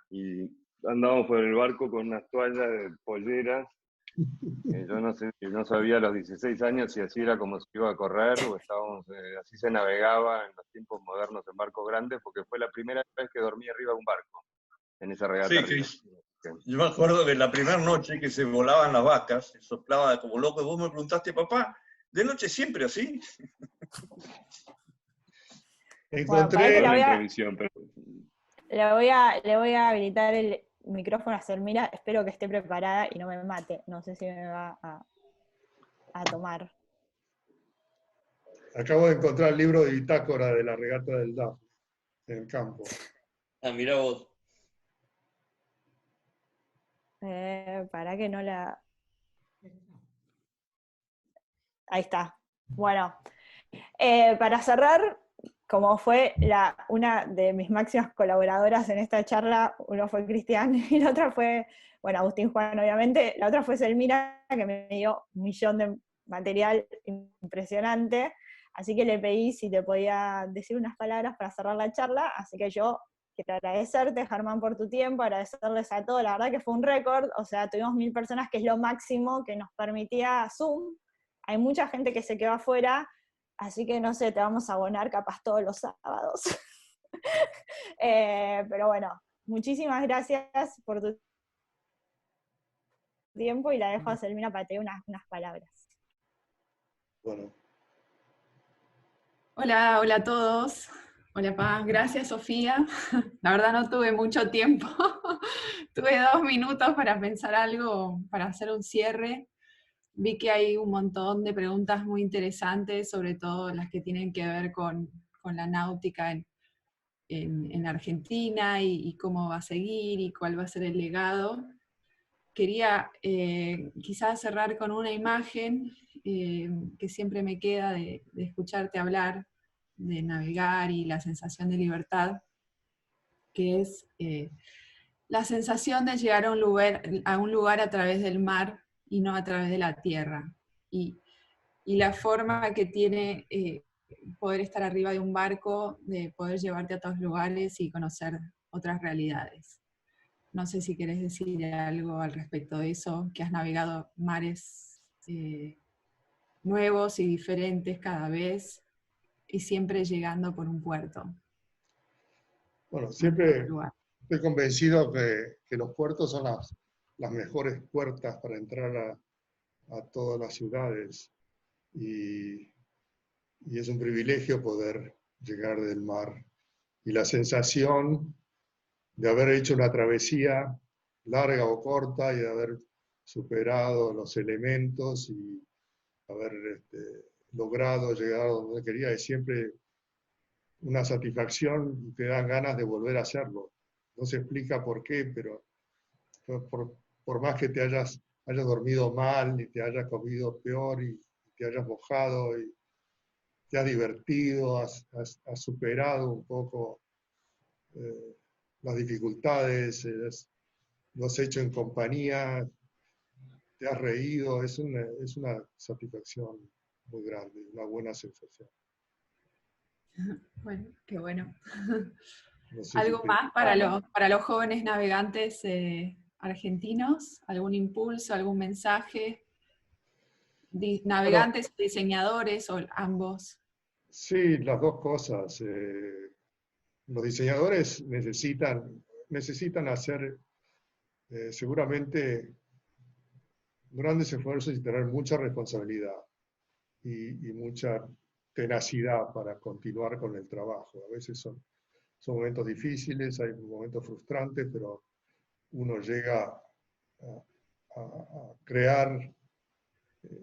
y andábamos por el barco con unas toallas de polleras. Yo no sabía a los 16 años si así era como se iba a correr o así se navegaba en los tiempos modernos en barcos grandes, porque fue la primera vez que dormí arriba de un barco en esa regata. Sí, yo me acuerdo que la primera noche que se volaban las vacas, se soplaba como loco, y vos me preguntaste, papá, ¿de noche siempre así? Encontré le voy a habilitar el micrófono a Selmira, espero que esté preparada y no me mate, no sé si me va a tomar. Acabo de encontrar el libro de bitácora de la regata del Dafne en el campo. Ah, mirá vos. Para que no la... Ahí está. Bueno, para cerrar, como fue una de mis máximas colaboradoras en esta charla, uno fue Cristian y la otra fue, bueno, Agustín Juan obviamente, la otra fue Selmira, que me dio 1 millón de material impresionante, así que le pedí si te podía decir unas palabras para cerrar la charla, así que yo quiero agradecerte, Germán, por tu tiempo, agradecerles a todos, la verdad que fue un récord, o sea, tuvimos 1000 personas, que es lo máximo que nos permitía Zoom, hay mucha gente que se quedó afuera, así que no sé, te vamos a abonar capaz todos los sábados. Pero bueno, muchísimas gracias por tu tiempo y la dejo a Selmira para tener unas palabras. Bueno. Hola a todos. Hola, Paz. Gracias, Sofía. La verdad no tuve mucho tiempo. Tuve 2 minutos para pensar algo, para hacer un cierre. Vi que hay un montón de preguntas muy interesantes, sobre todo las que tienen que ver con la náutica en Argentina y cómo va a seguir y cuál va a ser el legado. Quería quizás cerrar con una imagen que siempre me queda de escucharte hablar, de navegar y la sensación de libertad, que es la sensación de llegar a un lugar a través del mar y no a través de la tierra. Y la forma que tiene poder estar arriba de un barco, de poder llevarte a todos lugares y conocer otras realidades. No sé si querés decir algo al respecto de eso, que has navegado mares nuevos y diferentes cada vez y siempre llegando por un puerto. Bueno, siempre estoy convencido que los puertos son las mejores puertas para entrar a todas las ciudades y es un privilegio poder llegar del mar. Y la sensación de haber hecho una travesía larga o corta y de haber superado los elementos y haber logrado llegar a donde quería es siempre una satisfacción y te dan ganas de volver a hacerlo. No se explica por qué, pero por más que te hayas dormido mal y te hayas comido peor y te hayas mojado y te has divertido, has superado un poco las dificultades, lo has hecho en compañía, te has reído, es una satisfacción muy grande, una buena sensación. Bueno, qué bueno. No sé ¿Algo si más para los jóvenes navegantes argentinos? ¿Algún impulso, algún mensaje? ¿Navegantes, diseñadores o ambos? Sí, las dos cosas. Los diseñadores necesitan hacer seguramente grandes esfuerzos y tener mucha responsabilidad y mucha tenacidad para continuar con el trabajo. A veces son momentos difíciles, hay momentos frustrantes, pero uno llega a crear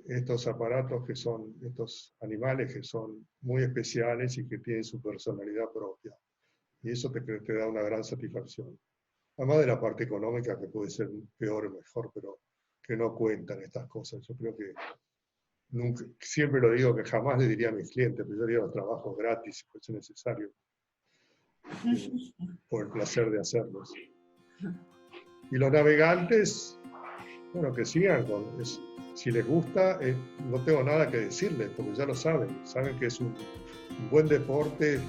estos aparatos que son, estos animales que son muy especiales y que tienen su personalidad propia. Y eso te da una gran satisfacción. Además de la parte económica, que puede ser peor o mejor, pero que no cuentan estas cosas. Yo creo que nunca, siempre lo digo, que jamás le diría a mis clientes, pero yo haría los trabajos gratis si fuese necesario, por el placer de hacerlos. Y los navegantes, bueno, que sigan con eso. Si les gusta, no tengo nada que decirles, porque ya lo saben. Saben que es un buen deporte,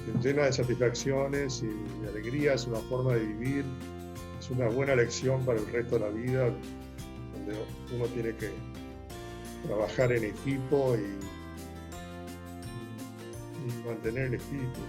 que te llena de satisfacciones y de alegría, es una forma de vivir, es una buena lección para el resto de la vida, donde uno tiene que trabajar en equipo y mantener el espíritu.